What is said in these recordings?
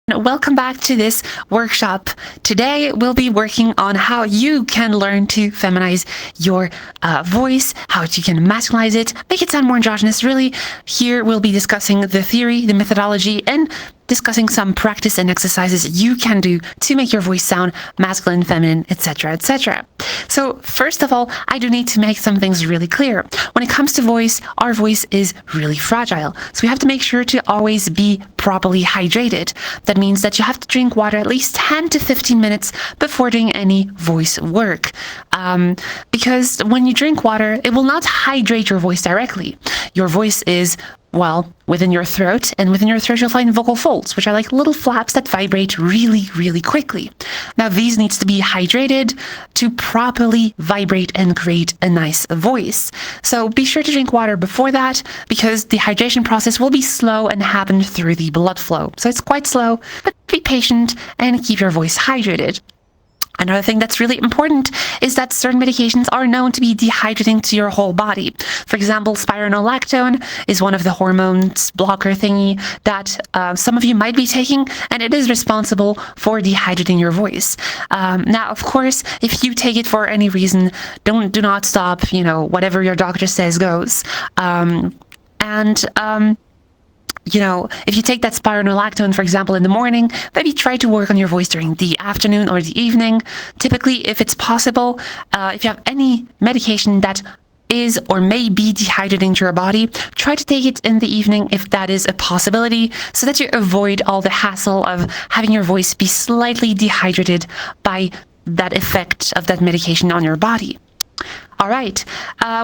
Welcome back to this workshop. Today we'll be working on how you can learn to feminize your voice, how you can masculinize it, make it sound more androgynous. Really, here we'll be discussing the theory, the methodology, and discussing some practice and exercises you can do to make your voice sound masculine, feminine, etc., etc. So first of all, I do need to make some things really clear. When it comes to voice, our voice is really fragile. So we have to make sure to always be properly hydrated. That means that you have to drink water at least 10 to 15 minutes before doing any voice work. Because when you drink water, it will not hydrate your voice directly. Your voice is within your throat, and within your throat you'll find vocal folds, which are like little flaps that vibrate really, really quickly. Now, these needs to be hydrated to properly vibrate and create a nice voice. So be sure to drink water before that, because the hydration process will be slow and happen through the blood flow. So it's quite slow, but be patient and keep your voice hydrated. Another thing that's really important is that certain medications are known to be dehydrating to your whole body. For example, spironolactone is one of the hormones blocker thingy that some of you might be taking, and it is responsible for dehydrating your voice. Now, of course, if you take it for any reason, do not stop. Whatever your doctor says goes. If you take that spironolactone, for example, in the morning, maybe try to work on your voice during the afternoon or the evening. Typically, if it's possible, if you have any medication that is or may be dehydrating to your body, try to take it in the evening if that is a possibility, so that you avoid all the hassle of having your voice be slightly dehydrated by that effect of that medication on your body. All right.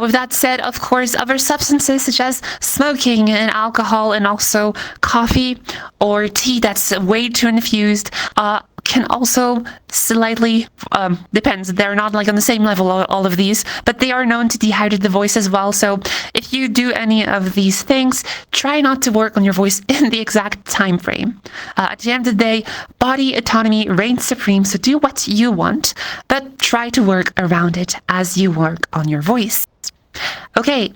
With that said, of course, other substances such as smoking and alcohol and also coffee or tea that's way too infused can also slightly, depends, they're not like on the same level, all of these, but they are known to dehydrate the voice as well. So if you do any of these things, try not to work on your voice in the exact time frame. At the end of the day, body autonomy reigns supreme, so do what you want, but try to work around it as you work on your voice. Okay.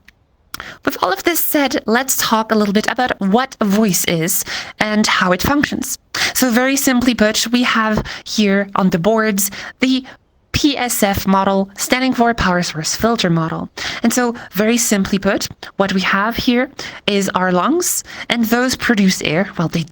With all of this said, let's talk a little bit about what a voice is and how it functions. So very simply put, we have here on the boards the PSF model, standing for power source filter model. And so very simply put, what we have here is our lungs, and those produce air. Well, they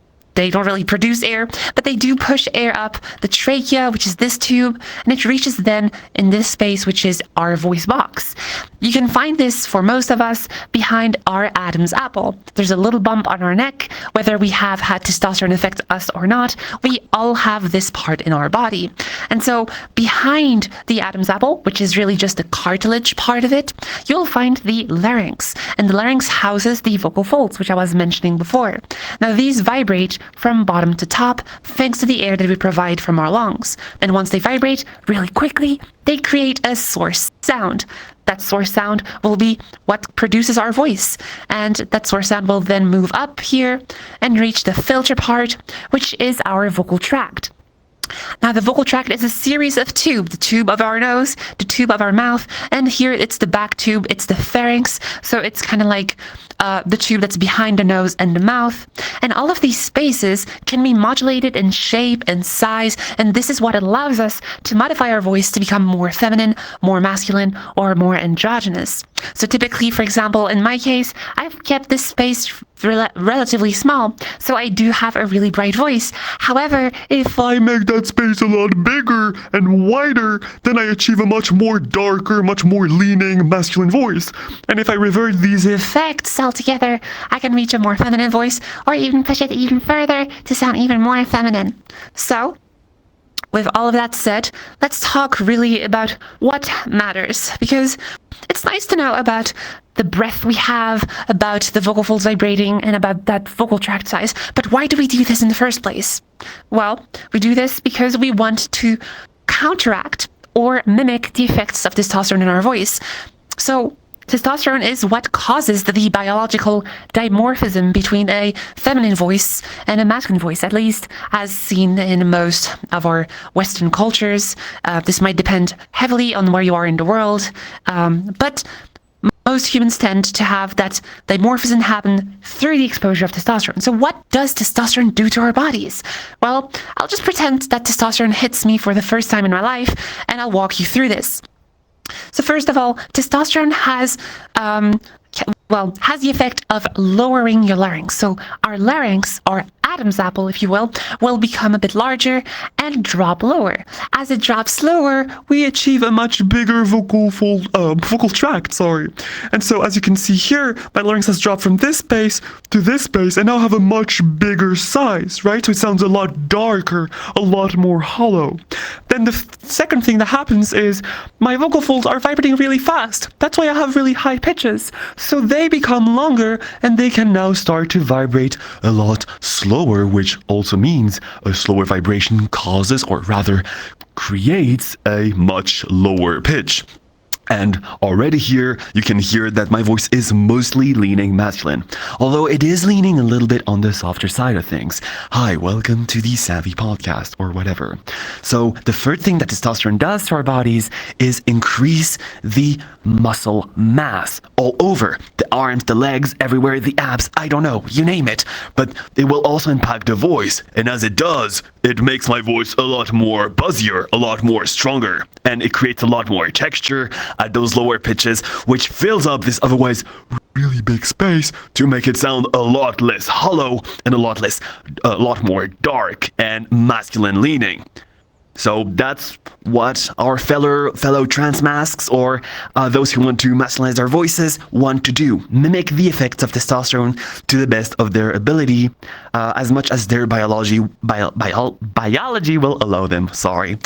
don't really produce air, but they do push air up the trachea, which is this tube, and it reaches then in this space, which is our voice box. You can find this, for most of us, behind our Adam's apple. There's a little bump on our neck. Whether we have had testosterone affect us or not, we all have this part in our body. And so behind the Adam's apple, which is really just the cartilage part of it, you'll find the larynx. And the larynx houses the vocal folds, which I was mentioning before. Now, these vibrate from bottom to top thanks to the air that we provide from our lungs. And once they vibrate really quickly, they create a source sound. That source sound will be what produces our voice. And that source sound will then move up here and reach the filter part, which is our vocal tract. Now, the vocal tract is a series of tubes, the tube of our nose, the tube of our mouth, and here it's the back tube, it's the pharynx. So it's kind of like the tube that's behind the nose and the mouth. And all of these spaces can be modulated in shape and size, and this is what allows us to modify our voice to become more feminine, more masculine, or more androgynous. So typically, for example, in my case, I've kept this space relatively small, so I do have a really bright voice. However, if I make that space a lot bigger and wider, then I achieve a much more darker, much more leaning masculine voice. And if I revert these effects altogether, I can reach a more feminine voice, or even push it even further to sound even more feminine. So, with all of that said, let's talk really about what matters, because it's nice to know about the breath we have, about the vocal folds vibrating, and about that vocal tract size. But why do we do this in the first place? Well, we do this because we want to counteract or mimic the effects of testosterone in our voice. So testosterone is what causes the biological dimorphism between a feminine voice and a masculine voice, at least as seen in most of our Western cultures. This might depend heavily on where you are in the world, but most humans tend to have that dimorphism happen through the exposure of testosterone. So what does testosterone do to our bodies? Well, I'll just pretend that testosterone hits me for the first time in my life, and I'll walk you through this. So first of all, testosterone has the effect of lowering your larynx. So our larynx, or Adam's apple, if you will become a bit larger and drop lower. As it drops lower, we achieve a much bigger vocal tract, And so as you can see here, my larynx has dropped from this base to this base and now have a much bigger size, right? So it sounds a lot darker, a lot more hollow. Then the second thing that happens is my vocal folds are vibrating really fast. That's why I have really high pitches. So they become longer and they can now start to vibrate a lot slower, which also means a slower vibration causes, or rather creates, a much lower pitch. And already here, you can hear that my voice is mostly leaning masculine, although it is leaning a little bit on the softer side of things. Hi, welcome to the Savvy Podcast, or whatever. So the third thing that testosterone does to our bodies is increase the muscle mass all over. The arms, the legs, everywhere, the abs, I don't know, you name it. But it will also impact the voice, and as it does, it makes my voice a lot more buzzier, a lot more stronger, and it creates a lot more texture at those lower pitches, which fills up this otherwise really big space to make it sound a lot less hollow and a lot more dark and masculine leaning. So that's what our fellow trans masks, or those who want to masculinize their voices, want to do. Mimic the effects of testosterone to the best of their ability, as much as their biology will allow them. Sorry.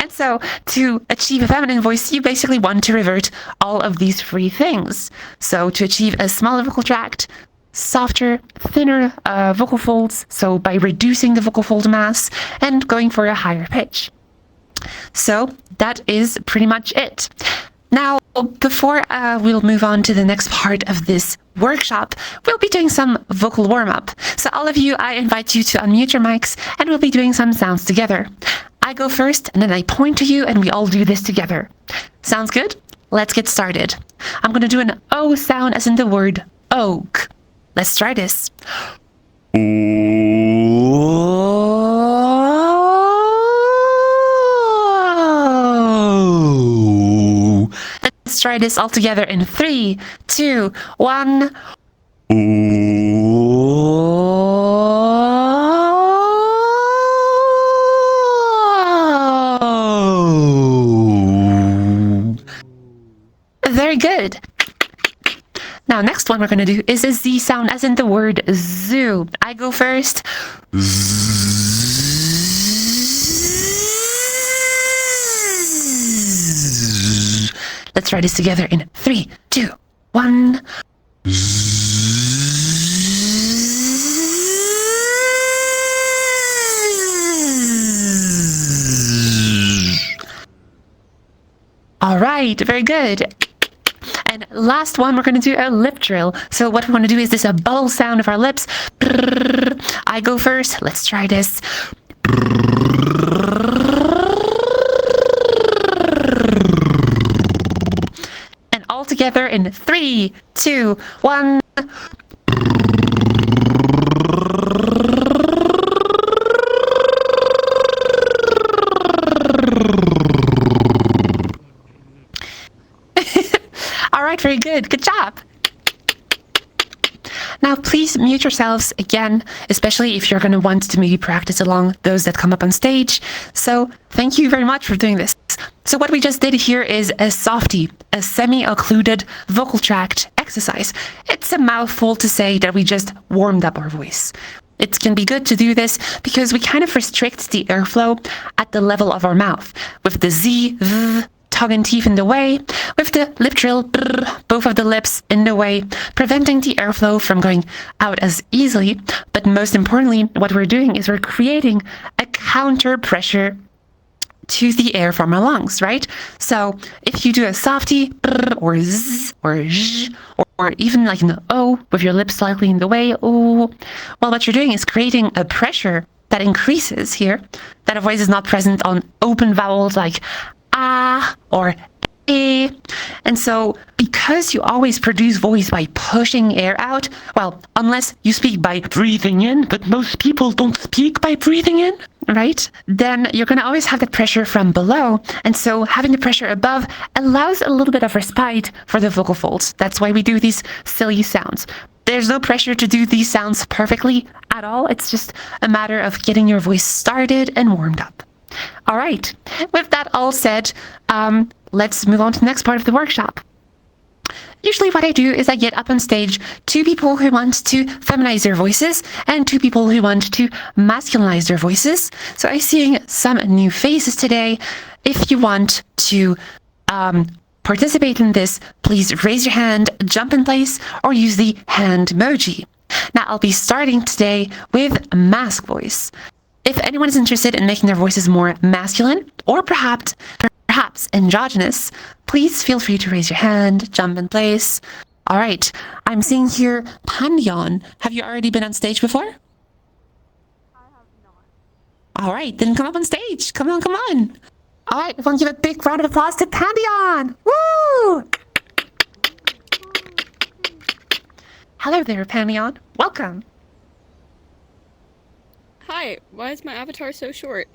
So to achieve a feminine voice, you basically want to revert all of these three things. So to achieve a smaller vocal tract, softer, thinner vocal folds, so by reducing the vocal fold mass and going for a higher pitch. So that is pretty much it. Now, before we'll move on to the next part of this workshop, we'll be doing some vocal warm-up. So all of you, I invite you to unmute your mics and we'll be doing some sounds together. I go first and then I point to you and we all do this together. Sounds good? Let's get started. I'm going to do an O sound as in the word oak. Let's try this. O. Let's try this all together in 3, 2, 1. Very good. Now, next one we're going to do is a Z sound, as in the word zoo. I go first. Let's try this together in 3, 2, 1. All right, very good. And last one, we're going to do a lip drill. So what we want to do is this a bubble sound of our lips. I go first. Let's try this. And all together in 3, 2, 1. All right, very good. Good job. Now, please mute yourselves again, especially if you're going to want to maybe practice along those that come up on stage. So thank you very much for doing this. So what we just did here is a softie, a semi-occluded vocal tract exercise. It's a mouthful to say that we just warmed up our voice. It can be good to do this because we kind of restrict the airflow at the level of our mouth with the Z, V, tongue and teeth in the way, with the lip drill, both of the lips in the way, preventing the airflow from going out as easily. But most importantly, what we're doing is we're creating a counter pressure to the air from our lungs, right? So if you do a softie, or Z, or J, or even like an O with your lips slightly in the way, well, what you're doing is creating a pressure that increases here, that a voice is not present on open vowels like ah or eh. And so because you always produce voice by pushing air out, well, unless you speak by breathing in, but most people don't speak by breathing in, right? Then you're going to always have that pressure from below. And so having the pressure above allows a little bit of respite for the vocal folds. That's why we do these silly sounds. There's no pressure to do these sounds perfectly at all. It's just a matter of getting your voice started and warmed up. All right. With that all said, let's move on to the next part of the workshop. Usually what I do is I get up on stage two people who want to feminize their voices and two people who want to masculinize their voices. So I'm seeing some new faces today. If you want to participate in this, please raise your hand, jump in place, or use the hand emoji. Now, I'll be starting today with masc voice. If anyone is interested in making their voices more masculine or perhaps androgynous, please feel free to raise your hand, jump in place. All right, I'm seeing here Pandion. Have you already been on stage before? I have not. All right, then come up on stage. Come on, come on. All right, everyone give a big round of applause to Pandion. Woo! Hello there, Pandion. Welcome. Hi, why is my avatar so short?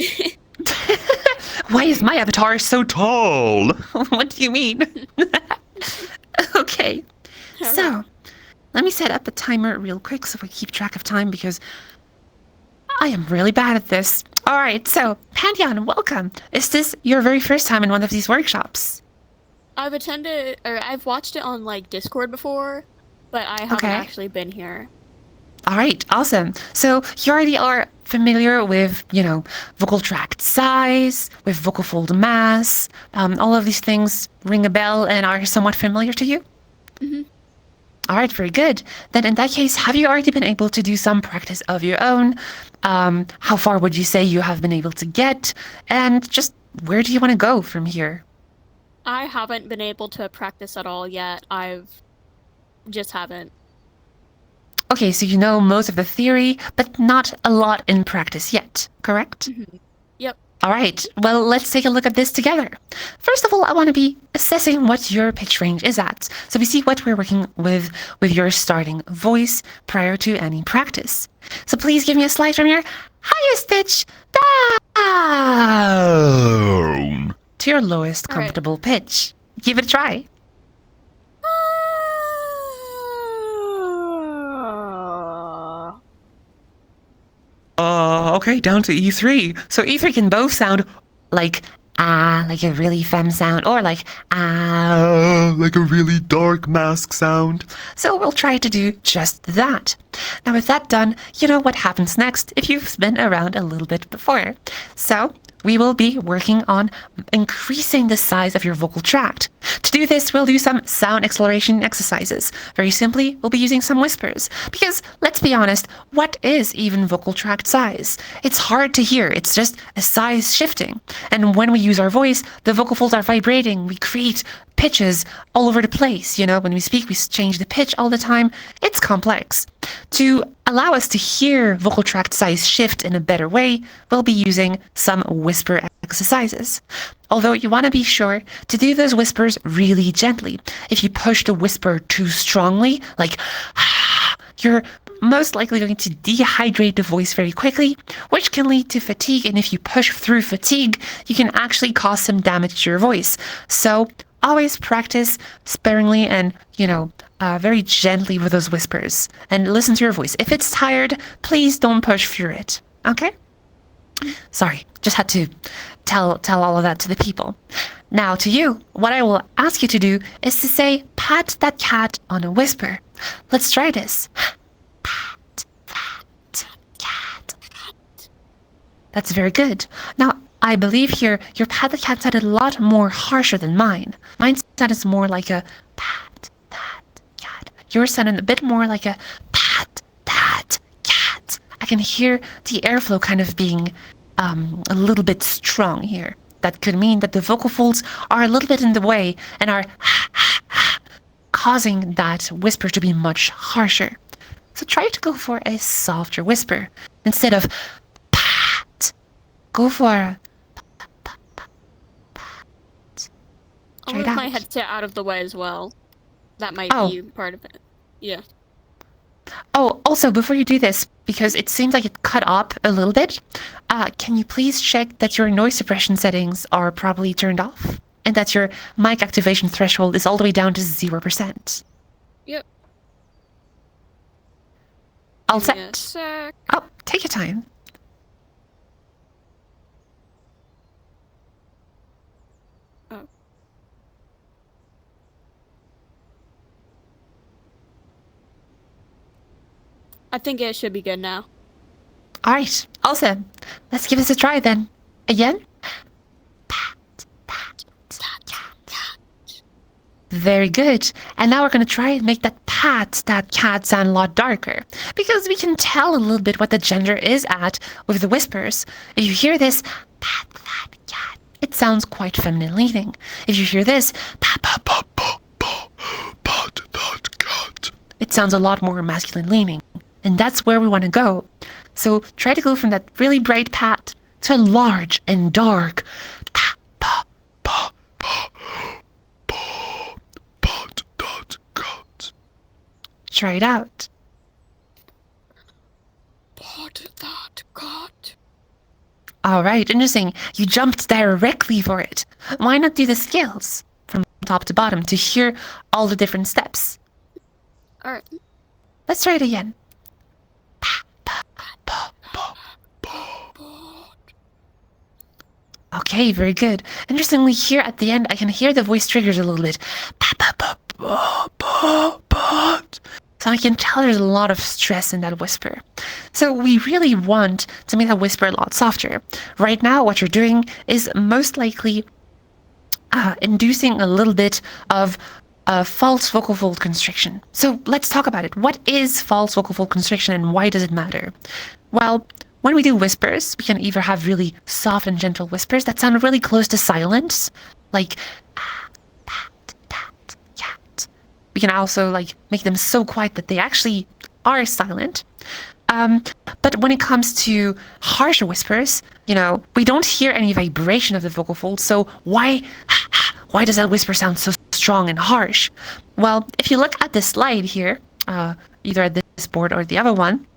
Why is my avatar so tall? What do you mean? Okay, so let me set up a timer real quick so we keep track of time because I am really bad at this. All right, so Pandion, welcome. Is this your very first time in one of these workshops? I've attended, or I've watched it on like Discord before, but I haven't actually been here. All right, awesome. So you already are familiar with, vocal tract size, with vocal fold mass. All of these things ring a bell and are somewhat familiar to you? Mm-hmm. All right, very good. Then in that case, have you already been able to do some practice of your own? How far would you say you have been able to get? And just where do you want to go from here? I haven't been able to practice at all yet. Just haven't. Okay, so you know most of the theory, but not a lot in practice yet, correct? Mm-hmm. Yep. All right, well, let's take a look at this together. First of all, I want to be assessing what your pitch range is at. So we see what we're working with your starting voice prior to any practice. So please give me a slide from your highest pitch down to your lowest comfortable pitch. Give it a try. Okay, down to E3. So E3 can both sound like like a really femme sound, or like like a really dark masc sound. So we'll try to do just that. Now with that done, you know what happens next if you've been around a little bit before. So we will be working on increasing the size of your vocal tract. To do this, we'll do some sound exploration exercises. Very simply, we'll be using some whispers. Because, let's be honest, what is even vocal tract size? It's hard to hear. It's just a size shifting. And when we use our voice, the vocal folds are vibrating. We create pitches all over the place. When we speak, we change the pitch all the time. It's complex. To allow us to hear vocal tract size shift in a better way, we'll be using some whisper exercises. Although you want to be sure to do those whispers really gently. If you push the whisper too strongly, like you're most likely going to dehydrate the voice very quickly, which can lead to fatigue. And if you push through fatigue, you can actually cause some damage to your voice. So always practice sparingly and, very gently with those whispers. And listen to your voice. If it's tired, please don't push through it. Okay? Sorry, just had to tell all of that to the people. Now to you, what I will ask you to do is to say, pat that cat on a whisper. Let's try this. Pat that cat. That's very good. Now, I believe here your pat the cat sounded a lot more harsher than mine. Mine sounded more like a pat that cat. Yours sounded a bit more like a pat that cat. I can hear the airflow kind of being a little bit strong here. That could mean that the vocal folds are a little bit in the way and are causing that whisper to be much harsher. So try to go for a softer whisper. Instead of pat, go for a pat. I'll Try it move my out. headset out of the way as well. That might be part of it. Yeah. Oh, also, before you do this, because it seems like it cut up a little bit, can you please check that your noise suppression settings are properly turned off? And that your mic activation threshold is all the way down to 0%. Yep. All Give me a set? sec. Oh, take your time. Oh. I think it should be good now. All right, awesome. Let's give this a try then. Again? Very good. And now we're going to try and make that cat sound a lot darker. Because we can tell a little bit what the gender is at with the whispers. If you hear this, pat, that cat, it sounds quite feminine leaning. If you hear this, pat, that cat, it sounds a lot more masculine leaning. And that's where we want to go. So try to go from that really bright pat to large and dark. Try it out. What that got? All right, interesting. You jumped directly for it. Why not do the scales from top to bottom to hear all the different steps? All right. Let's try it again. Okay, very good. Interestingly, here at the end, I can hear the voice triggers a little bit. So I can tell there's a lot of stress in that whisper. So we really want to make that whisper a lot softer. Right now, what you're doing is most likely inducing a little bit of false vocal fold constriction. So let's talk about it. What is false vocal fold constriction and why does it matter? Well, when we do whispers, we can either have really soft and gentle whispers that sound really close to silence, like we can also make them so quiet that they actually are silent. But when it comes to harsher whispers, we don't hear any vibration of the vocal folds. So why does that whisper sound so strong and harsh? Well, if you look at this slide here, either at this board or the other one,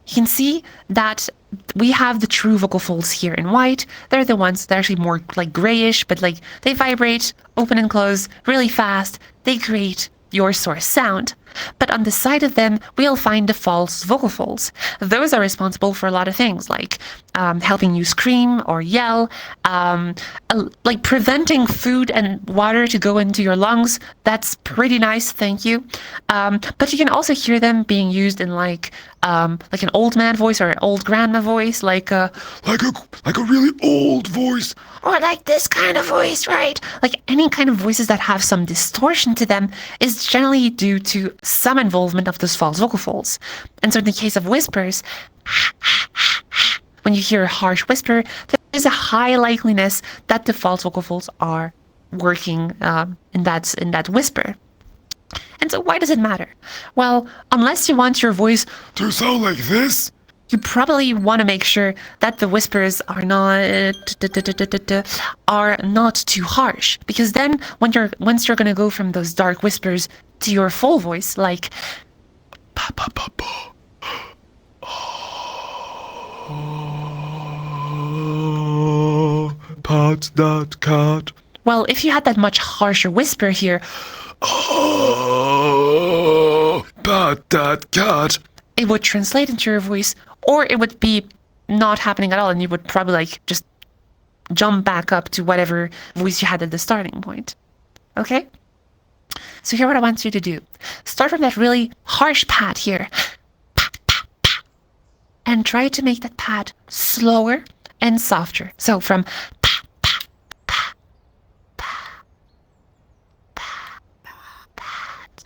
you can see that we have the true vocal folds here in white. They're the ones that are actually more grayish, but they vibrate, open and close really fast. They create your source sound. But on the side of them, we'll find the false vocal folds. Those are responsible for a lot of things, like helping you scream or yell, like preventing food and water to go into your lungs. That's pretty nice, thank you. But you can also hear them being used in like an old man voice or an old grandma voice, like a really old voice, or like this kind of voice, right? Like any kind of voices that have some distortion to them is generally due to some involvement of those false vocal folds. And so in the case of whispers, when you hear a harsh whisper, there's a high likeliness that the false vocal folds are working in that whisper. And so why does it matter? Well, unless you want your voice to sound like this, you probably want to make sure that the whispers are not too harsh. Because then once you're going to go from those dark whispers to your full voice, like pat that cat. Well, if you had that much harsher whisper here, pat that cat, it would translate into your voice, or it would be not happening at all, and you would probably just jump back up to whatever voice you had at the starting point. Okay? So here's what I want you to do. Start from that really harsh pat here. Pat, pat, pat. And try to make that pat slower and softer. So from pat, pat, pat, pat, pat, pat,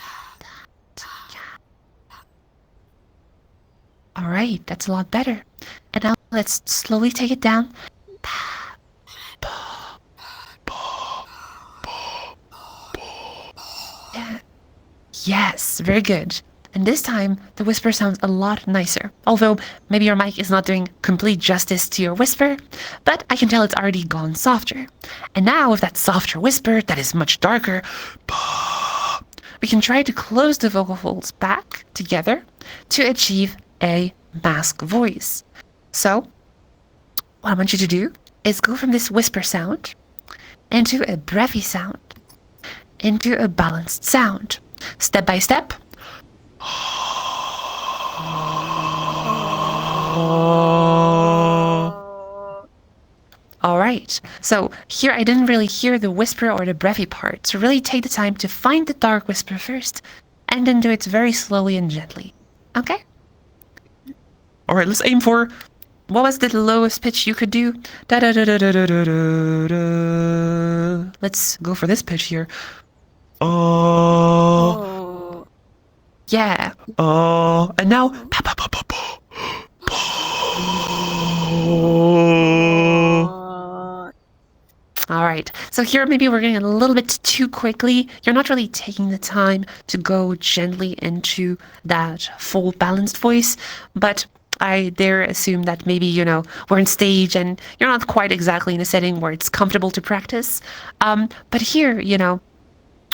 pat. All right, that's a lot better. And now let's slowly take it down. Yes, very good. And this time, the whisper sounds a lot nicer. Although, maybe your mic is not doing complete justice to your whisper, but I can tell it's already gone softer. And now, with that softer whisper that is much darker, we can try to close the vocal folds back together to achieve a masc voice. So, what I want you to do is go from this whisper sound into a breathy sound, into a balanced sound, step by step. All right, so here I didn't really hear the whisper or the breathy part, so really take the time to find the dark whisper first, and then do it very slowly and gently. Okay? All right, let's aim for, what was the lowest pitch you could do? Da da da da da da da da. Let's go for this pitch here. Oh. Yeah. Oh. And now. All right. So here maybe we're getting a little bit too quickly. You're not really taking the time to go gently into that full balanced voice, but I dare assume that maybe, we're on stage and you're not quite exactly in a setting where it's comfortable to practice. But here,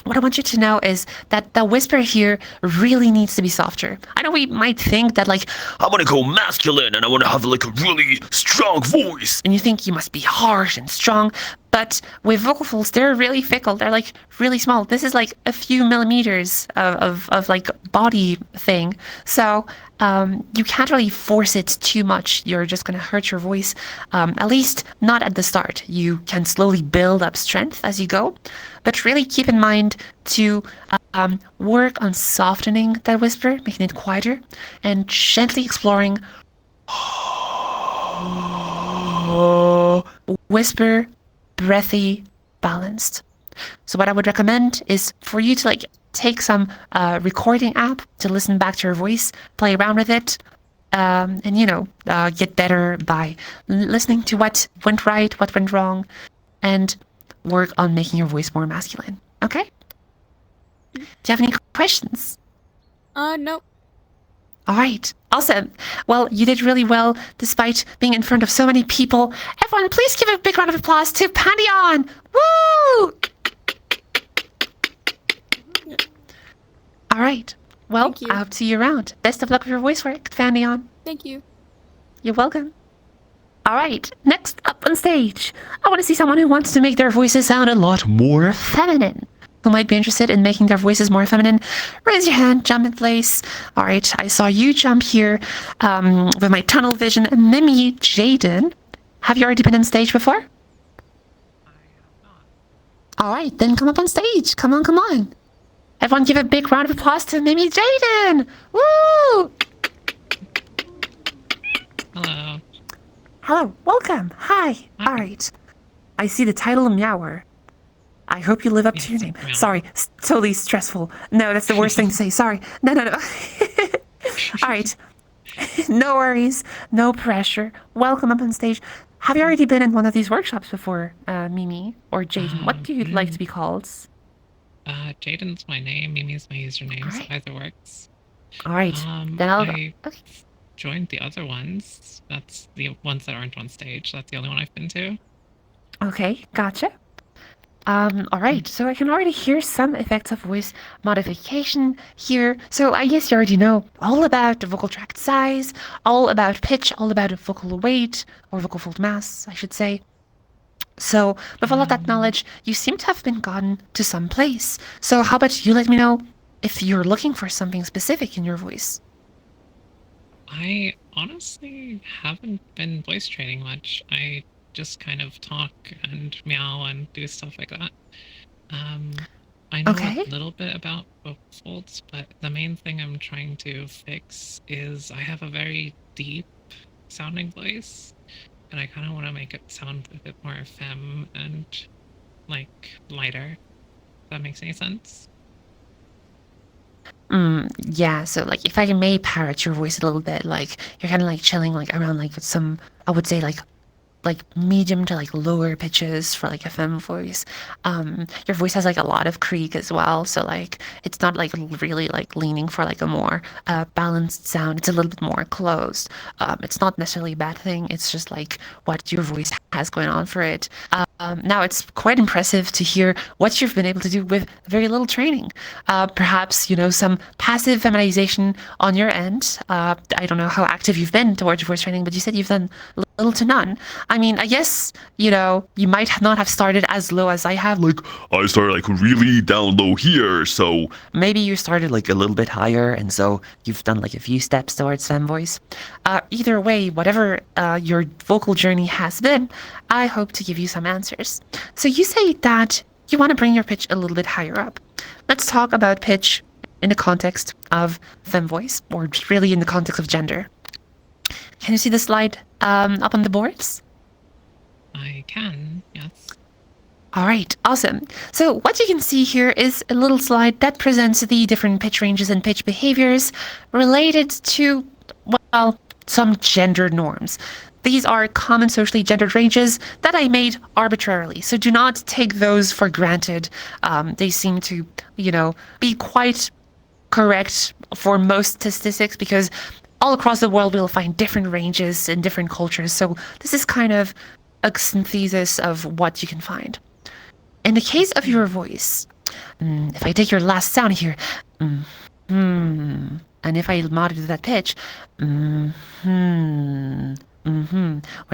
what I want you to know is that the whisper here really needs to be softer. I know we might think that, like, I want to go masculine and I want to have like a really strong voice. And you think you must be harsh and strong, but with vocal folds, they're really fickle. They're like really small. This is like a few millimeters of like body thing. So you can't really force it too much. You're just going to hurt your voice, at least not at the start. You can slowly build up strength as you go, but really keep in mind to work on softening that whisper, making it quieter, and gently exploring whisper, breathy, balanced. So what I would recommend is for you to take some recording app to listen back to your voice, play around with it, and get better by listening to what went right, what went wrong, and work on making your voice more masculine. Okay? Do you have any questions? Nope. All right. Awesome. Well, you did really well despite being in front of so many people. Everyone, please give a big round of applause to Pandion. Woo! All right. Well, I hope to see you around. Best of luck with your voice work, Pandion. Thank you. You're welcome. All right. Next up on stage, I want to see someone who wants to make their voices sound a lot more feminine. Who might be interested in making their voices more feminine, raise your hand, jump in place. All right, I saw you jump here with my tunnel vision. Mimi Jaden, have you already been on stage before? I have not. All right, then come up on stage. Come on, come on. Everyone give a big round of applause to Mimi Jaden. Woo! Hello. Hello, welcome. Hi. All right. I see the title Meower. I hope you live up to your name. Sorry, totally stressful. No, that's the worst thing to say. Sorry. No. All right. No worries. No pressure. Welcome up on stage. Have you already been in one of these workshops before, Mimi or Jaden? What do you like to be called? Jaden's my name. Mimi's my username, so either works. All right. Then I joined the other ones. That's the ones that aren't on stage. That's the only one I've been to. Okay, gotcha. All right, so I can already hear some effects of voice modification here. So I guess you already know all about the vocal tract size, all about pitch, all about vocal weight, or vocal fold mass, I should say. So with all of that knowledge, you seem to have been gotten to some place. So how about you let me know if you're looking for something specific in your voice? I honestly haven't been voice training much. I just kind of talk and meow and do stuff like that. I know a little bit about vocal folds, but the main thing I'm trying to fix is I have a very deep sounding voice, and I kind of want to make it sound a bit more femme and lighter. If that makes any sense? Yeah, so if I may parrot your voice a little bit, you're kind of chilling around with some, I would say like medium to like lower pitches for like a femme voice. Your voice has like a lot of creak as well, so like it's not like really like leaning for like a more balanced sound. It's a little bit more closed. It's not necessarily a bad thing. It's just like what your voice has going on for it. Now it's quite impressive to hear what you've been able to do with very little training. Perhaps, you know, some passive feminization on your end. I don't know how active you've been towards voice training, but you said you've done little to none. I mean, I guess, you know, you might not have started as low as I have. Like, I started like really down low here, so Maybe you started like a little bit higher, and so you've done like a few steps towards femme voice. Either way, whatever your vocal journey has been, I hope to give you some answers. So you say that you want to bring your pitch a little bit higher up. Let's talk about pitch in the context of femme voice, or just really in the context of gender. Can you see the slide up on the boards? I can, yes. All right, awesome. So what you can see here is a little slide that presents the different pitch ranges and pitch behaviors related to, well, some gender norms. These are common socially gendered ranges that I made arbitrarily, so do not take those for granted. They seem to, you know, be quite correct for most statistics, because all across the world we'll find different ranges in different cultures. So this is kind of a synthesis of what you can find. In the case of your voice, if I take your last sound here, and if I modulate that pitch, or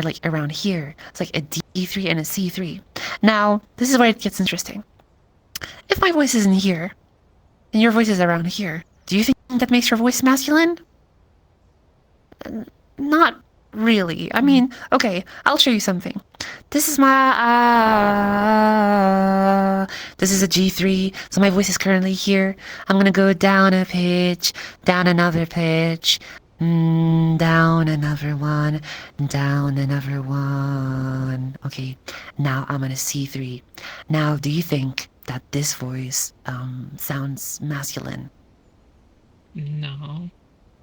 like around here, it's like a D3 and a C3. Now, this is where it gets interesting. If my voice is in here, and your voice is around here, do you think that makes your voice masculine? Not really. I mean, okay, I'll show you something. This is my, this is a G3, so my voice is currently here. I'm gonna go down a pitch, down another pitch, down another one, down another one. Okay, now I'm on a C3. Now, do you think that this voice sounds masculine? No.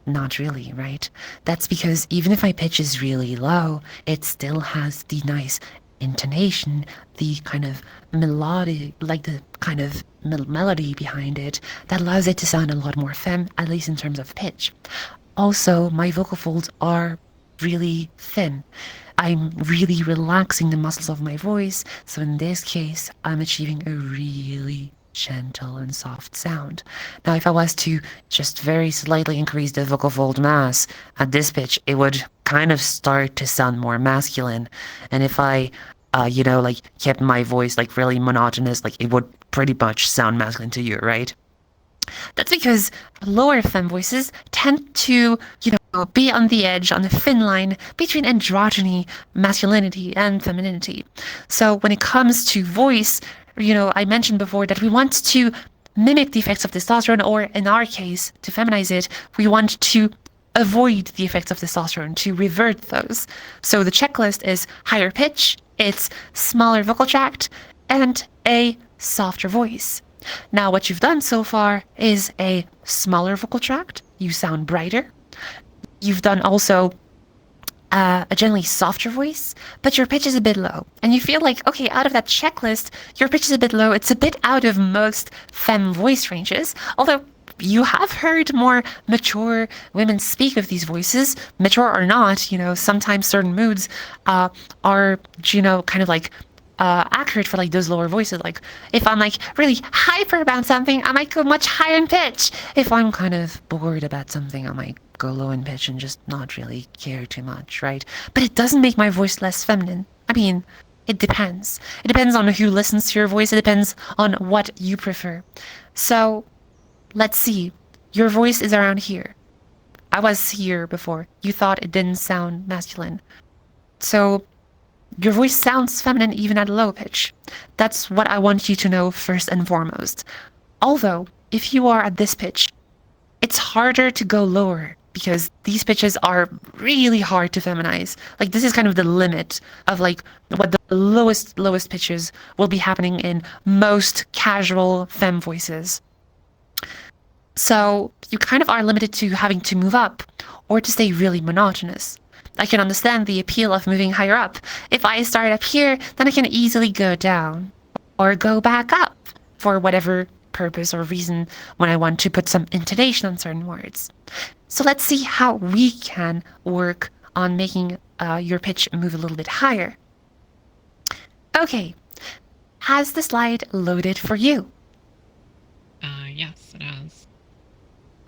Not really, right? That's because even if my pitch is really low, it still has the nice intonation, the kind of melody, like the kind of melody behind it that allows it to sound a lot more femme, at least in terms of pitch. Also, my vocal folds are really thin. I'm really relaxing the muscles of my voice, so in this case, I'm achieving a really gentle and soft sound. Now, if I was to just very slightly increase the vocal fold mass at this pitch, it would kind of start to sound more masculine. And if I, you know, like kept my voice like really monotonous, like it would pretty much sound masculine to you, right? That's because lower femme voices tend to, you know, be on the edge, on the thin line between androgyny, masculinity, and femininity. So when it comes to voice, you know, I mentioned before that we want to mimic the effects of testosterone, or in our case, to feminize it, we want to avoid the effects of testosterone, to revert those. So the checklist is higher pitch, it's smaller vocal tract, and a softer voice. Now, what you've done so far is a smaller vocal tract. You sound brighter. You've done also a generally softer voice, but your pitch is a bit low. And you feel like, okay, out of that checklist, your pitch is a bit low. It's a bit out of most femme voice ranges, although you have heard more mature women speak of these voices, mature or not. You know, sometimes certain moods are, you know, kind of like accurate for like those lower voices. Like if I'm like really hyper about something, I might go much higher in pitch. If I'm kind of bored about something, I might go low in pitch and just not really care too much, right? But it doesn't make my voice less feminine. I mean, it depends. It depends on who listens to your voice. It depends on what you prefer. So let's see. Your voice is around here. I was here before. You thought it didn't sound masculine. So your voice sounds feminine even at a low pitch. That's what I want you to know first and foremost. Although, if you are at this pitch, it's harder to go lower because these pitches are really hard to feminize. Like, this is kind of the limit of like what the lowest pitches will be happening in most casual femme voices. So you kind of are limited to having to move up or to stay really monotonous. I can understand the appeal of moving higher up. If I start up here, then I can easily go down or go back up for whatever purpose or reason when I want to put some intonation on certain words. So let's see how we can work on making your pitch move a little bit higher. Okay, has the slide loaded for you? Yes, it has.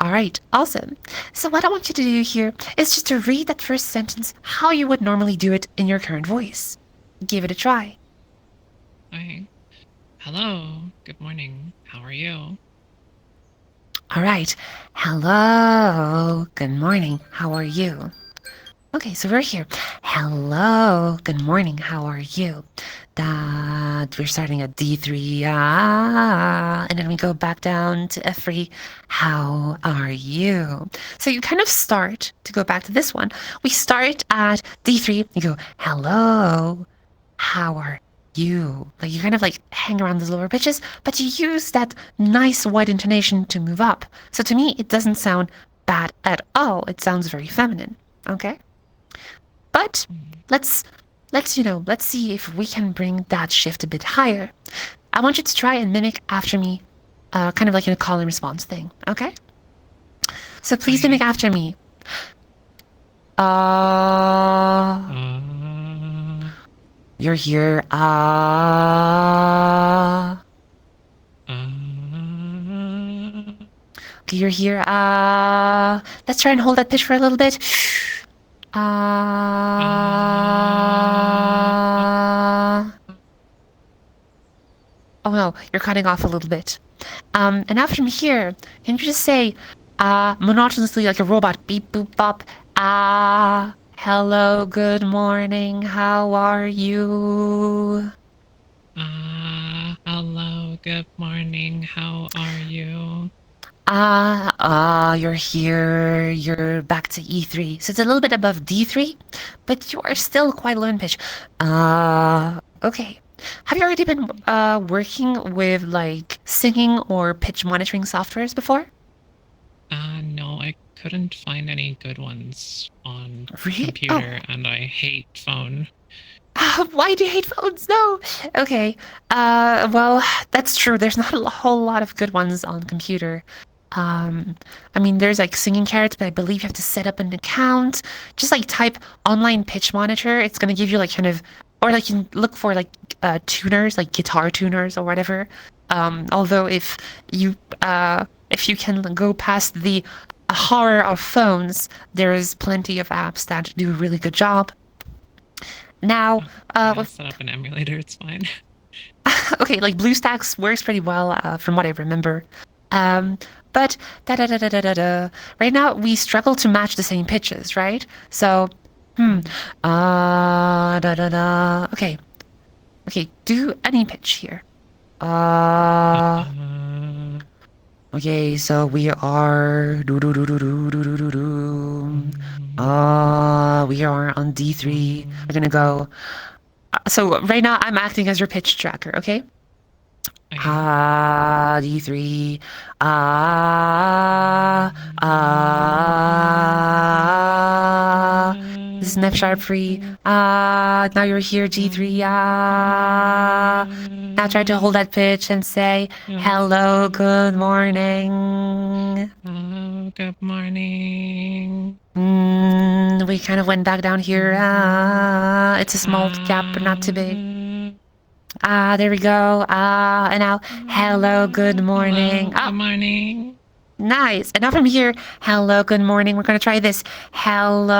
All right, awesome. So what I want you to do here is just to read that first sentence how you would normally do it in your current voice. Give it a try. Okay. Hello, good morning. How are you? All right. Hello, good morning. How are you? Okay, so we're here. Hello, good morning. How are you? That we're starting at D3, and then we go back down to F3. How are you? So you kind of start to go back to this one. We start at D3. You go, hello, how are you? Like you kind of like hang around those lower pitches, but you use that nice wide intonation to move up. So to me, it doesn't sound bad at all. It sounds very feminine. Okay. But let's see if we can bring that shift a bit higher. I want you to try and mimic after me, kind of like in a call and response thing, okay? So please mimic after me. You're here. Okay, you're here. Let's try and hold that pitch for a little bit. Oh no, you're cutting off a little bit. And now from here, can you just say monotonously like a robot, beep boop bop, hello, good morning, how are you? Hello, good morning, how are you? You're here, you're back to E3. So it's a little bit above D3, but you are still quite low in pitch. Okay. Have you already been working with like singing or pitch monitoring softwares before? No, I couldn't find any good ones on Really? computer, and I hate phone. Why do you hate phones? No. Okay. Well, that's true. There's not a whole lot of good ones on computer. I mean, there's like singing carrots, but I believe you have to set up an account. Just like type online pitch monitor. It's gonna give you like kind of, or like you can look for like tuners, like guitar tuners or whatever. Although if you can go past the horror of phones, there is plenty of apps that do a really good job. Now, I'll set up an emulator, it's fine. okay, like BlueStacks works pretty well from what I remember. But right now we struggle to match the same pitches, right? So, okay, do any pitch here. Okay, so we are we are on D3. We're gonna go. So right now I'm acting as your pitch tracker, okay? D3. This is an F sharp free. Now you're here, G3. Now try to hold that pitch and say, hello, good morning. Hello, good morning. We kind of went back down here. It's a small gap, but not too big. There we go. And now, hello, good morning. Hello, good morning. Nice. And now from here, hello, good morning. We're going to try this. Hello,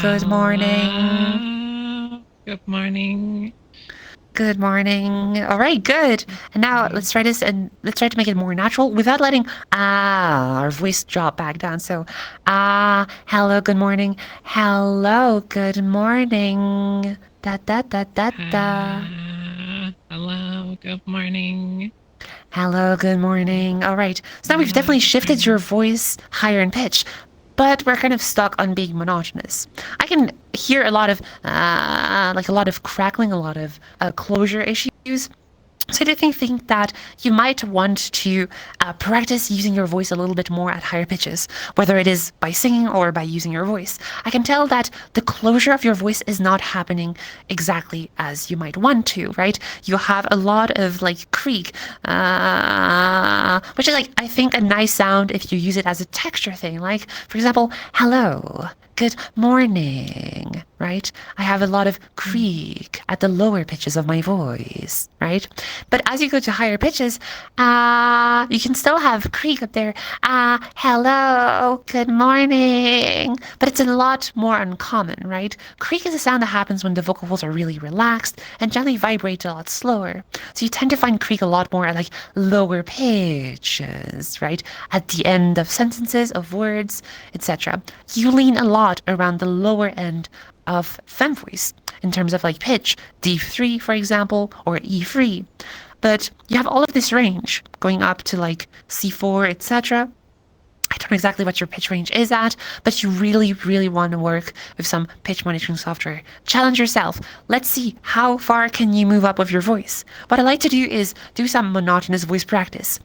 good morning. Good morning. Good morning. All right, good. And now let's try this and let's try to make it more natural without letting our voice drop back down. So, hello, good morning. Hello, good morning. Hello, good morning. Hello, good morning. All right. So now we've definitely shifted your voice higher in pitch, but we're kind of stuck on being monotonous. I can hear a lot of crackling, a lot of closure issues. So I definitely think that you might want to practice using your voice a little bit more at higher pitches, whether it is by singing or by using your voice. I can tell that the closure of your voice is not happening exactly as you might want to, right? You have a lot of like creak, which is like, I think, a nice sound if you use it as a texture thing. Like, for example, hello. Good morning, right? I have a lot of creak at the lower pitches of my voice, right? But as you go to higher pitches, you can still have creak up there. Hello, good morning. But it's a lot more uncommon, right? Creak is a sound that happens when the vocal folds are really relaxed and generally vibrate a lot slower. So you tend to find creak a lot more at like lower pitches, right? At the end of sentences, of words, etc. You lean a lot around the lower end of fem voice in terms of like pitch, D3 for example, or E3. But you have all of this range going up to like C4, etc. I don't know exactly what your pitch range is at, but you really, really want to work with some pitch monitoring software. Challenge yourself. Let's see how far can you move up with your voice. What I like to do is do some monotonous voice practice.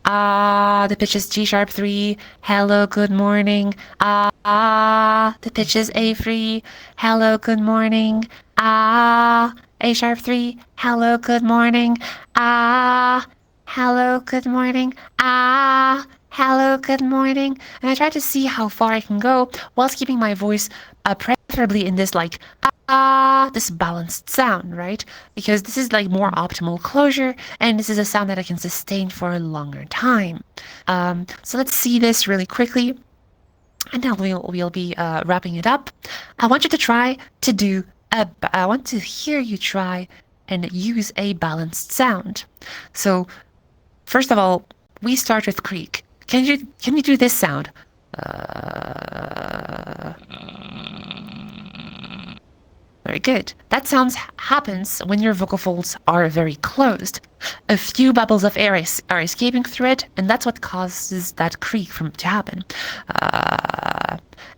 The pitch is G sharp 3. Hello, good morning. The pitch is A3. Hello, good morning. A sharp 3. Hello, good morning. Hello, good morning. Hello, good morning. And I try to see how far I can go whilst keeping my voice preferably in this like this balanced sound, right? Because this is like more optimal closure, and this is a sound that I can sustain for a longer time. So let's see this really quickly, and now we'll be wrapping it up. I want you to try to do I want to hear you try and use a balanced sound. So first of all, we start with creak. Can you do this sound? Very good. That sound happens when your vocal folds are very closed. A few bubbles of air are escaping through it, and that's what causes that creak to happen.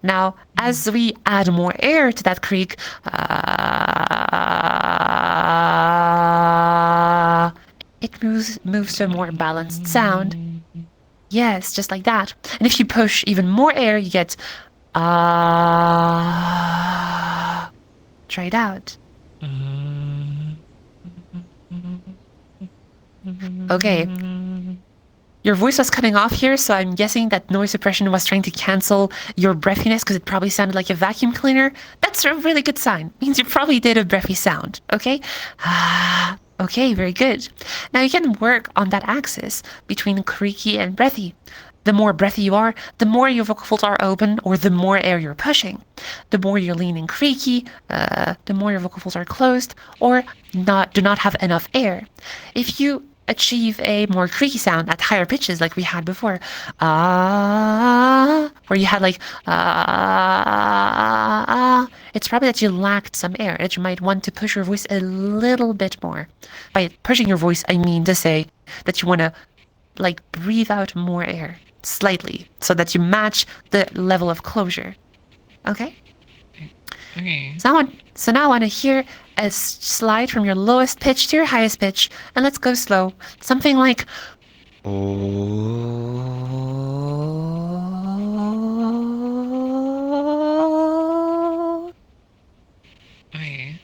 Now, as we add more air to that creak, it moves to a more balanced sound. Yes, just like that. And if you push even more air, you get try it out. Okay. Your voice was cutting off here, so I'm guessing that noise suppression was trying to cancel your breathiness because it probably sounded like a vacuum cleaner. That's a really good sign. It means you probably did a breathy sound, okay? Okay, very good. Now you can work on that axis between creaky and breathy. The more breathy you are, the more your vocal folds are open, or the more air you're pushing. The more you're leaning creaky, the more your vocal folds are closed, or do not have enough air. If you achieve a more creaky sound at higher pitches like we had before, where you had like it's probably that you lacked some air, that you might want to push your voice a little bit more. By pushing your voice, I mean to say that you want to like breathe out more air slightly so that you match the level of closure. Okay? Okay. So now I want to hear a slide from your lowest pitch to your highest pitch, and let's go slow. Something like Okay.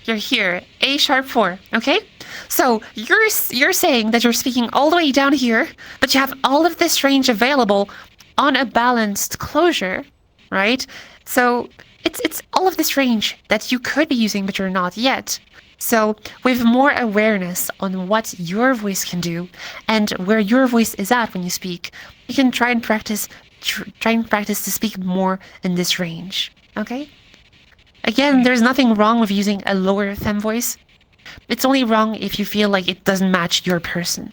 You're here, A sharp 4, okay? So you're saying that you're speaking all the way down here, but you have all of this range available on a balanced closure, right? So it's all of this range that you could be using, but you're not yet. So with more awareness on what your voice can do and where your voice is at when you speak, you can try and practice to speak more in this range, okay? Again, there's nothing wrong with using a lower fem voice. It's only wrong if you feel like it doesn't match your person.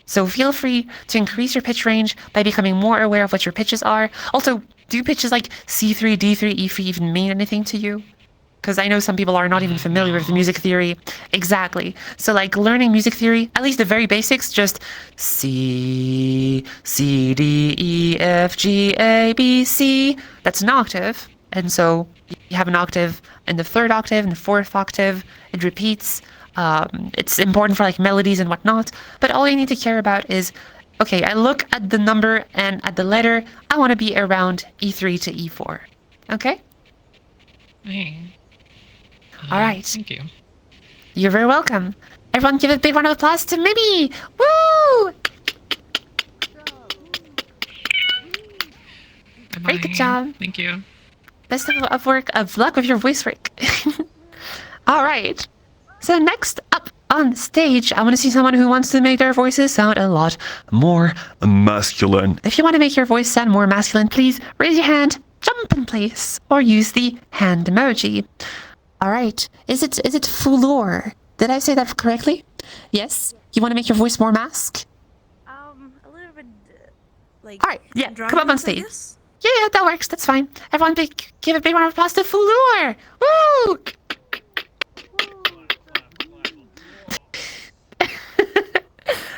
So feel free to increase your pitch range by becoming more aware of what your pitches are. Also, do pitches like C3, D3, E3 even mean anything to you? because I know some people are not even familiar with the music theory. Exactly. So like learning music theory, at least the very basics, just C, C, D, E, F, G, A, B, C. That's an octave. And so you have an octave in the third octave, and the fourth octave. It repeats. It's important for like melodies and whatnot. But all you need to care about is, okay, I look at the number and at the letter. I want to be around E3 to E4. Okay? Hey. All right. Thank you. You're very welcome. Everyone give a big round of applause to Mimi! Woo! Very good job. Thank you. Best of luck with your voice work. All right. So next up on stage, I want to see someone who wants to make their voices sound a lot more masculine. If you want to make your voice sound more masculine, please raise your hand, jump in place, or use the hand emoji. All right. Is it Fulor? Did I say that correctly? Yes. You want to make your voice more masc? A little bit, like. All right. Yeah. Come up on stage. Androgynous, Yeah, that works. That's fine. Everyone, give a big round of applause to Fulor. Woo!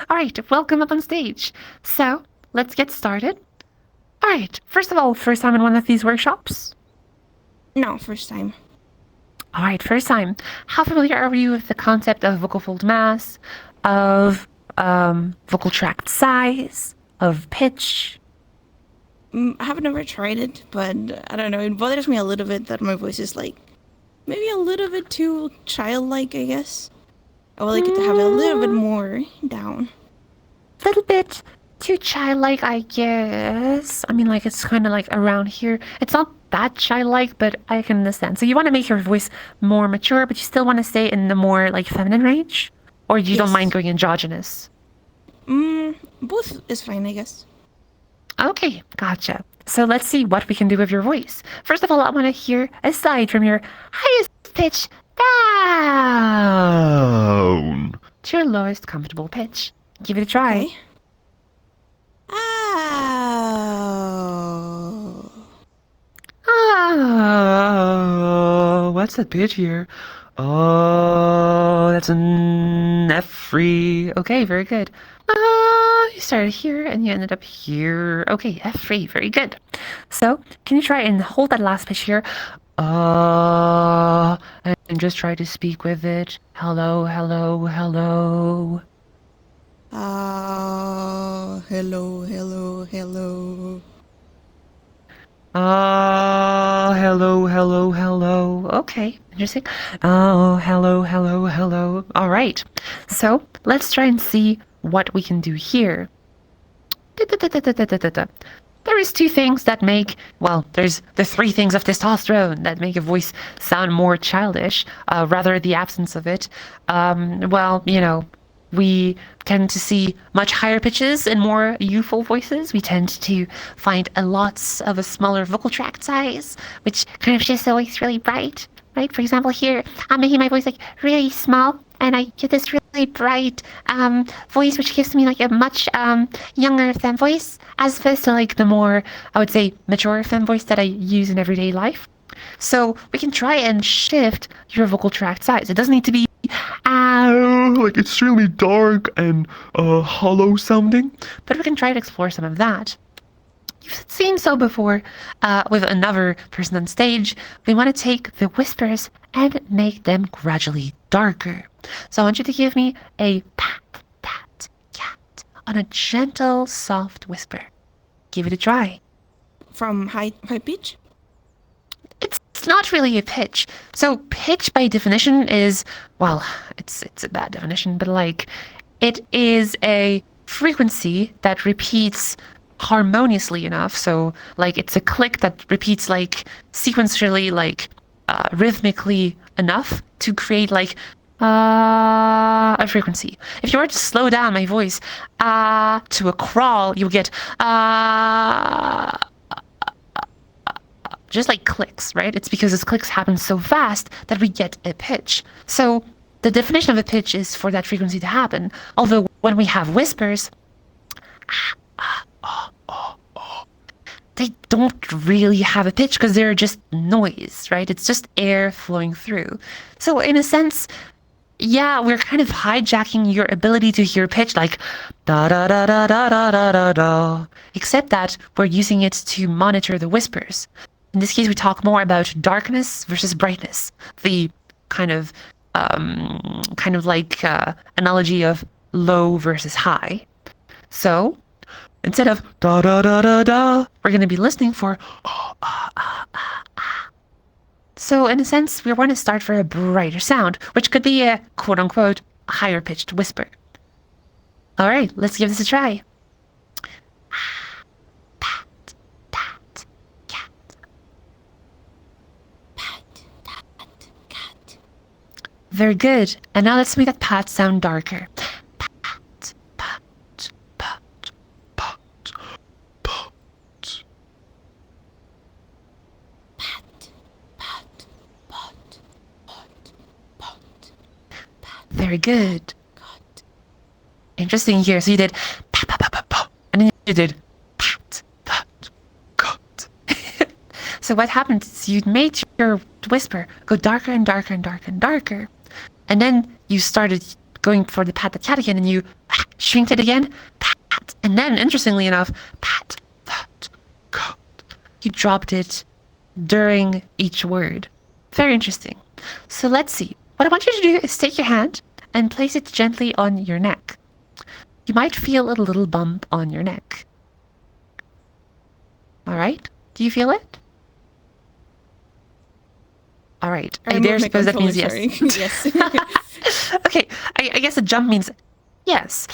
All right. Welcome up on stage. So let's get started. All right. First of all, first time in one of these workshops? No, first time. All right, first time. How familiar are you with the concept of vocal fold mass, of vocal tract size, of pitch? I have never tried it, but I don't know. It bothers me a little bit that my voice is like maybe a little bit too childlike, I guess. I would like it to have it a little bit more down. Little bit too childlike, I guess. I mean, like, it's kind of like around here. It's not that childlike, but I can understand. So you want to make your voice more mature, but you still want to stay in the more, like, feminine range? Or you don't Yes. mind going androgynous? Both is fine, I guess. Okay, gotcha. So let's see what we can do with your voice. First of all, I want to hear, aside from your highest pitch, down to your lowest comfortable pitch. Give it a try. Okay. Oh. Oh, what's that pitch here? Oh, that's an F3. Okay, very good. You started here and you ended up here. Okay, F3, very good. So, can you try and hold that last pitch here? And just try to speak with it. Hello, hello, hello. Oh, hello, hello, hello. Oh, hello, hello, hello. Okay, interesting. Oh, hello, hello, hello. All right. So let's try and see what we can do here. There is two things that make, well, there's the three things of testosterone that make a voice sound more childish, rather the absence of it. Well, you know, we tend to see much higher pitches and more youthful voices. We tend to find lots of a smaller vocal tract size, which kind of just always really bright, right? For example, here, I'm making my voice like really small, and I get this really bright voice, which gives me like a much younger femme voice, as opposed to like the more, I would say, mature femme voice that I use in everyday life. So we can try and shift your vocal tract size. It doesn't need to be like extremely dark and hollow sounding, but we can try to explore some of that. You've seen so before with another person on stage. We want to take the whispers and make them gradually darker. So I want you to give me a pat, pat, cat on a gentle, soft whisper. Give it a try. From high pitch? It's not really a pitch. So pitch by definition is, well, it's a bad definition, but like it is a frequency that repeats harmoniously enough. So like it's a click that repeats like sequentially, like rhythmically enough to create like a frequency. If you were to slow down my voice to a crawl, you would get just like clicks, right? It's because those clicks happen so fast that we get a pitch. So the definition of a pitch is for that frequency to happen. Although when we have whispers, they don't really have a pitch because they're just noise, right? It's just air flowing through. So in a sense, yeah, we're kind of hijacking your ability to hear pitch, like da da da da da da da da da, except that we're using it to monitor the whispers. In this case, we talk more about darkness versus brightness, the kind of like analogy of low versus high. So instead of da da da da da, we're going to be listening for ah ah ah ah ah. So in a sense, we want to start for a brighter sound, which could be a quote-unquote higher pitched whisper. All right, let's give this a try. Pat, tat, cat. Pat, tat, cat. Very good. And now let's make that pat sound darker. Pat, pat, pat, pat, pat. Very good. Interesting here. So you did pa pa pa pa pa, and then you did pat pat cut. So what happened is you made your whisper go darker and darker and darker and darker, and then you started going for the pat the cat again, and you shrinked it again, pat, and then interestingly enough, pat that cut. You dropped it during each word. Very interesting. So let's see. What I want you to do is take your hand and place it gently on your neck. You might feel a little bump on your neck. All right? Do you feel it? All right. I dare suppose that means yes. Yes. Okay. I guess a jump means yes.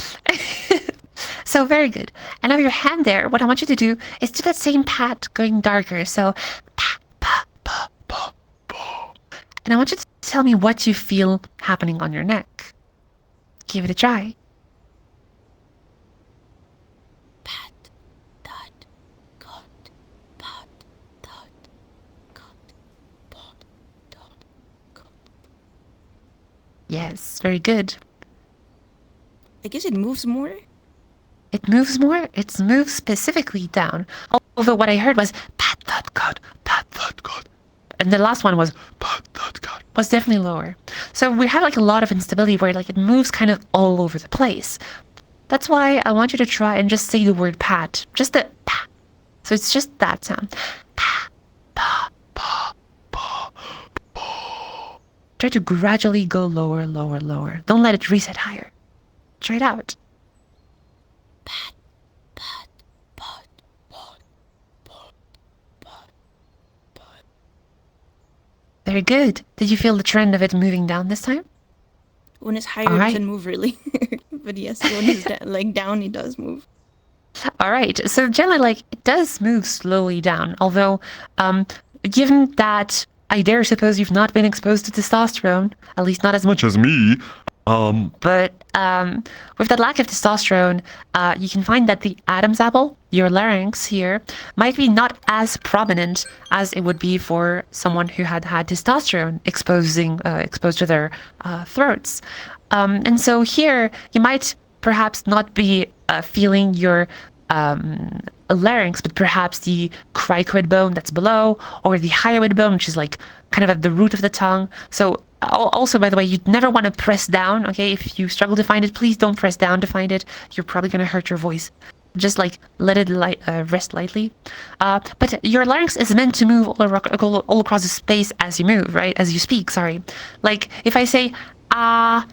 So very good. And now your hand there, what I want you to do is do that same pat going darker. So pa, pa, pa, pa, pa. And I want you to tell me what you feel happening on your neck. Give it a try. Pat, dot, cut, pat, dot, cut, pat, dot, cut. Yes, very good. I guess it moves more. It moves more. It moves specifically down. Although what I heard was pat, dot, cut, pat, dot, cut. And the last one was definitely lower. So we have like a lot of instability where like it moves kind of all over the place. That's why I want you to try and just say the word pat. Just the pa. So it's just that sound. Pa, pa, pa, pa, pa. Try to gradually go lower, lower, lower. Don't let it reset higher. Try it out. Pat, pat, pat, pat, pat, pat, pat. Very good. Did you feel the trend of it moving down this time? When it's higher, it doesn't move really. But yes, when it's down, it does move. All right. So generally, like, it does move slowly down. Although, given that I dare suppose you've not been exposed to testosterone, at least not as much as me. But with that lack of testosterone, you can find that the Adam's apple, your larynx here, might be not as prominent as it would be for someone who had had testosterone exposed to their throats. And so here, you might perhaps not be feeling your larynx, but perhaps the cricoid bone that's below, or the hyoid bone, which is like kind of at the root of the tongue. So also, by the way, you'd never want to press down, okay? If you struggle to find it, please don't press down to find it. You're probably going to hurt your voice. Just like let it rest lightly. But your larynx is meant to move all across the space as you move, right? As you speak, sorry. Like if I say ah,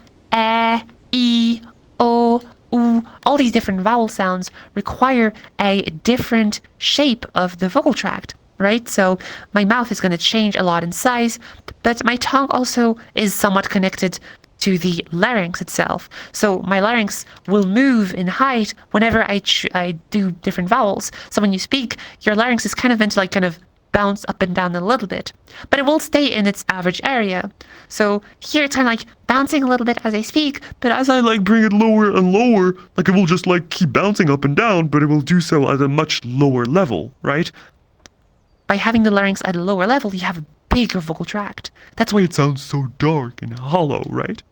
e, o, u, all these different vowel sounds require a different shape of the vocal tract, right? So my mouth is going to change a lot in size, but my tongue also is somewhat connected to the larynx itself. So my larynx will move in height whenever I do different vowels. So when you speak, your larynx is kind of meant to like kind of bounce up and down a little bit, but it will stay in its average area. So here it's kind of like bouncing a little bit as I speak, but as I like bring it lower and lower, like it will just like keep bouncing up and down, but it will do so at a much lower level, right? By having the larynx at a lower level, you have a bigger vocal tract. That's why it sounds so dark and hollow, right?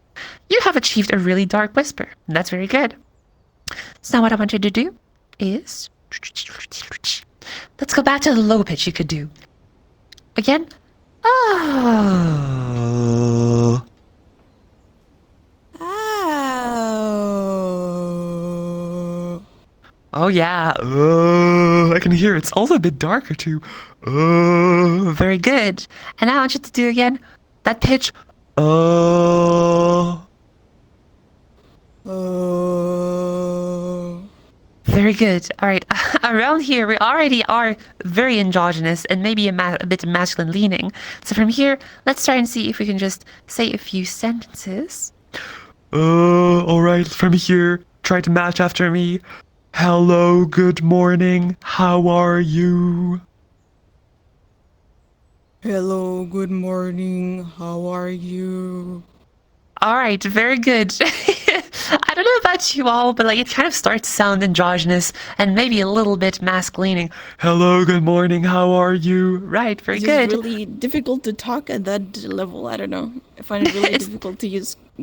You have achieved a really dark whisper. That's very good. So now what I want you to do is let's go back to the low pitch you could do. Again. Oh. Oh. Oh yeah. I can hear it's also a bit darker too. Very good. And now I want you to do again that pitch. Oh. Very good. All right. Around here, we already are very androgynous and maybe a bit masculine leaning. So from here, let's try and see if we can just say a few sentences. All right. From here, try to match after me. Hello, good morning. How are you? Hello, good morning. How are you? All right, very good. I don't know about you all, but like it kind of starts to sound androgynous and maybe a little bit masc leaning. Hello, good morning. How are you? Right, very It's good. just really difficult to talk at that level. I don't know. I find it really difficult to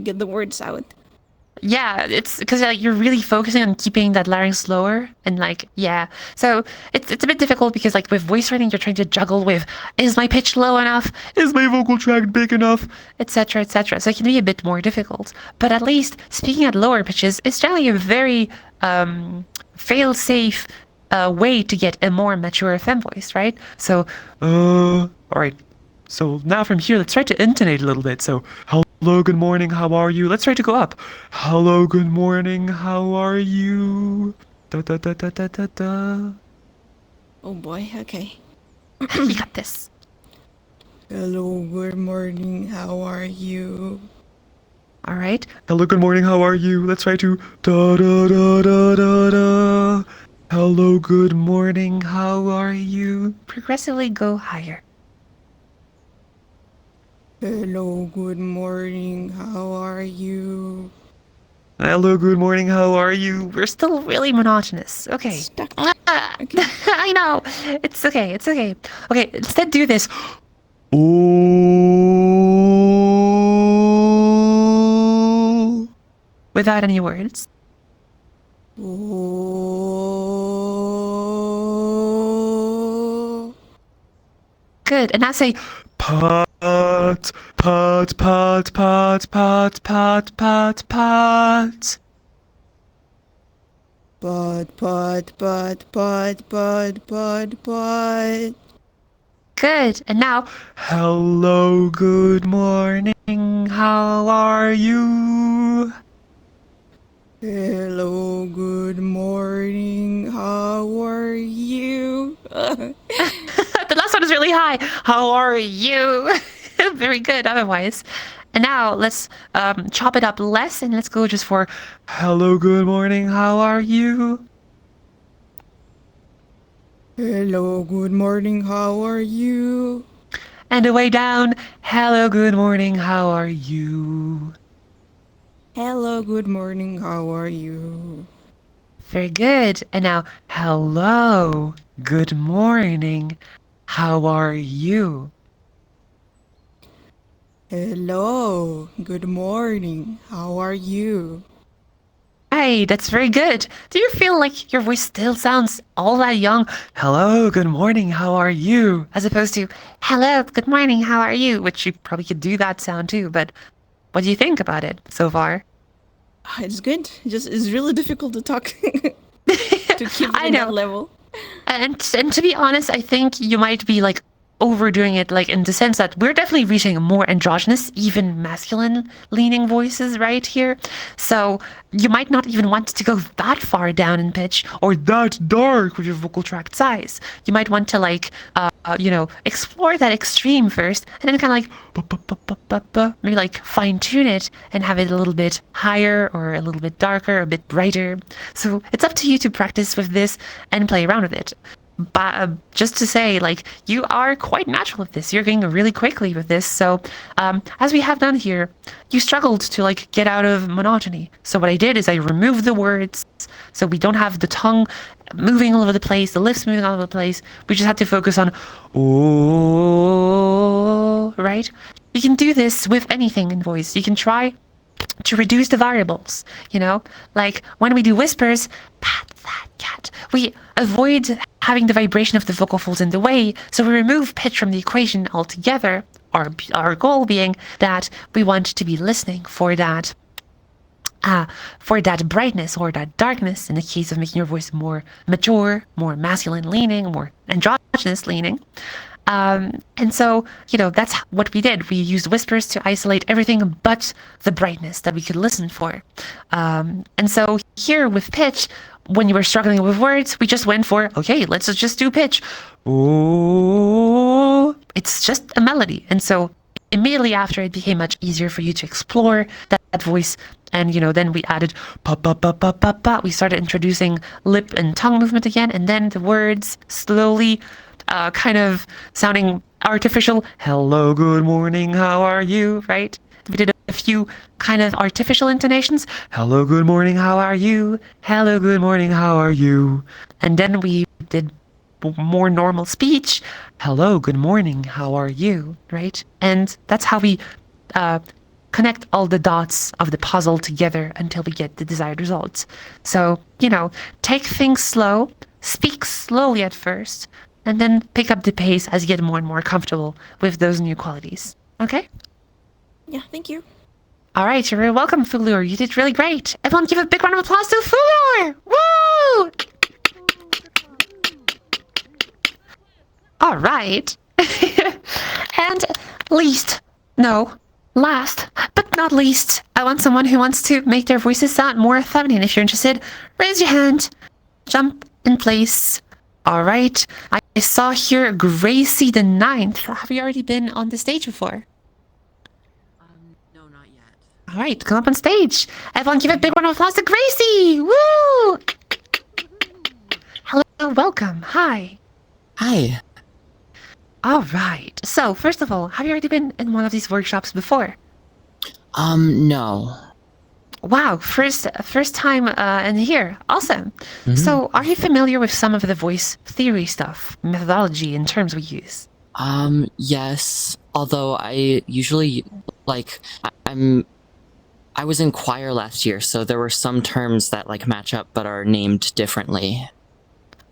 get the words out. Yeah, it's because you're really focusing on keeping that larynx lower and so it's a bit difficult because like with voice training you're trying to juggle with, is my pitch low enough, is my vocal tract big enough, etc, etc, so it can be a bit more difficult. But at least speaking at lower pitches is generally a very fail safe way to get a more mature femme voice, right? So all right, so now from here let's try to intonate a little bit. So hello, good morning, how are you? Let's try to go up. Hello, good morning, how are you? Da da da da da da da. Oh boy, okay. You got this. Hello, good morning. How are you? All right. Hello, good morning, how are you? Let's try to da da da da da da. Hello, good morning, how are you? Progressively go higher. Hello, good morning. How are you? Hello, good morning, how are you? We're still really monotonous. Okay. Stuck. Okay. I know. It's okay, it's okay. Okay, instead do this. Oh. Without any words. Oh. Good. And now say pot, pot, pot, pot, pot, pot, pot, pot. Pot. Good. And now, hello, good morning. How are you? Hello, good morning. How are you? The last one is really high. How are you? Very good otherwise. And now let's chop it up less and let's go just for hello, good morning. How are you? Hello, good morning. How are you? And away down. Hello, good morning. How are you? Hello, good morning. How are you? Very good. And now, hello, good morning. How are you? Hello, good morning. How are you? Hey, that's very good. Do you feel like your voice still sounds all that young? Hello, good morning, how are you? As opposed to, hello, good morning, how are you? Which you probably could do that sound too, but what do you think about it so far? It's good. It's really difficult to talk to keep it I in know. that level. And to be honest, I think you might be like overdoing it, like in the sense that we're definitely reaching a more androgynous, even masculine leaning voices right here. So you might not even want to go that far down in pitch or that dark with your vocal tract size. You might want to like, explore that extreme first and then kind of like maybe like fine tune it and have it a little bit higher or a little bit darker, a bit brighter. So it's up to you to practice with this and play around with it. But just to say, like, you are quite natural with this. You're going really quickly with this. So as we have done here, you struggled to like get out of monotony. So what I did is I removed the words so we don't have the tongue moving all over the place, the lips moving all over the place. We just had to focus on oh, right? You can do this with anything in voice. You can try to reduce the variables, like when we do whispers, pat that cat, we avoid having the vibration of the vocal folds in the way, so we remove pitch from the equation altogether, our goal being that we want to be listening for that brightness or that darkness in the case of making your voice more mature, more masculine leaning, more androgynous leaning. And so, that's what we did. We used whispers to isolate everything but the brightness that we could listen for. And so here with pitch, when you were struggling with words, we just went for, okay, let's just do pitch. Ooh, it's just a melody. And so immediately after, it became much easier for you to explore that voice. And, then we added pa pa pa pa pa pa. We started introducing lip and tongue movement again. And then the words slowly kind of sounding artificial. Hello, good morning, how are you, right? We did a few kind of artificial intonations. Hello, good morning, how are you? Hello, good morning, how are you? And then we did more normal speech. Hello, good morning, how are you, right? And that's how we connect all the dots of the puzzle together until we get the desired results. So, take things slow, speak slowly at first, and then pick up the pace as you get more and more comfortable with those new qualities. Okay? Yeah, thank you. All right, you're very welcome, Fulur. You did really great. Everyone give a big round of applause to Fulur! Woo! All right. And last but not least, I want someone who wants to make their voices sound more feminine. If you're interested, raise your hand. Jump in place. All right. I saw here Gracie the Ninth. Have you already been on the stage before? No, not yet. All right, come up on stage. Everyone give a big round of applause to Gracie. Woo! Hello, welcome. Hi. Hi. All right. So, first of all, have you already been in one of these workshops before? No. Wow, first time in here. Awesome. Mm-hmm. So, are you familiar with some of the voice theory stuff, methodology, and terms we use? Yes. Although I usually I was in choir last year, so there were some terms that match up but are named differently.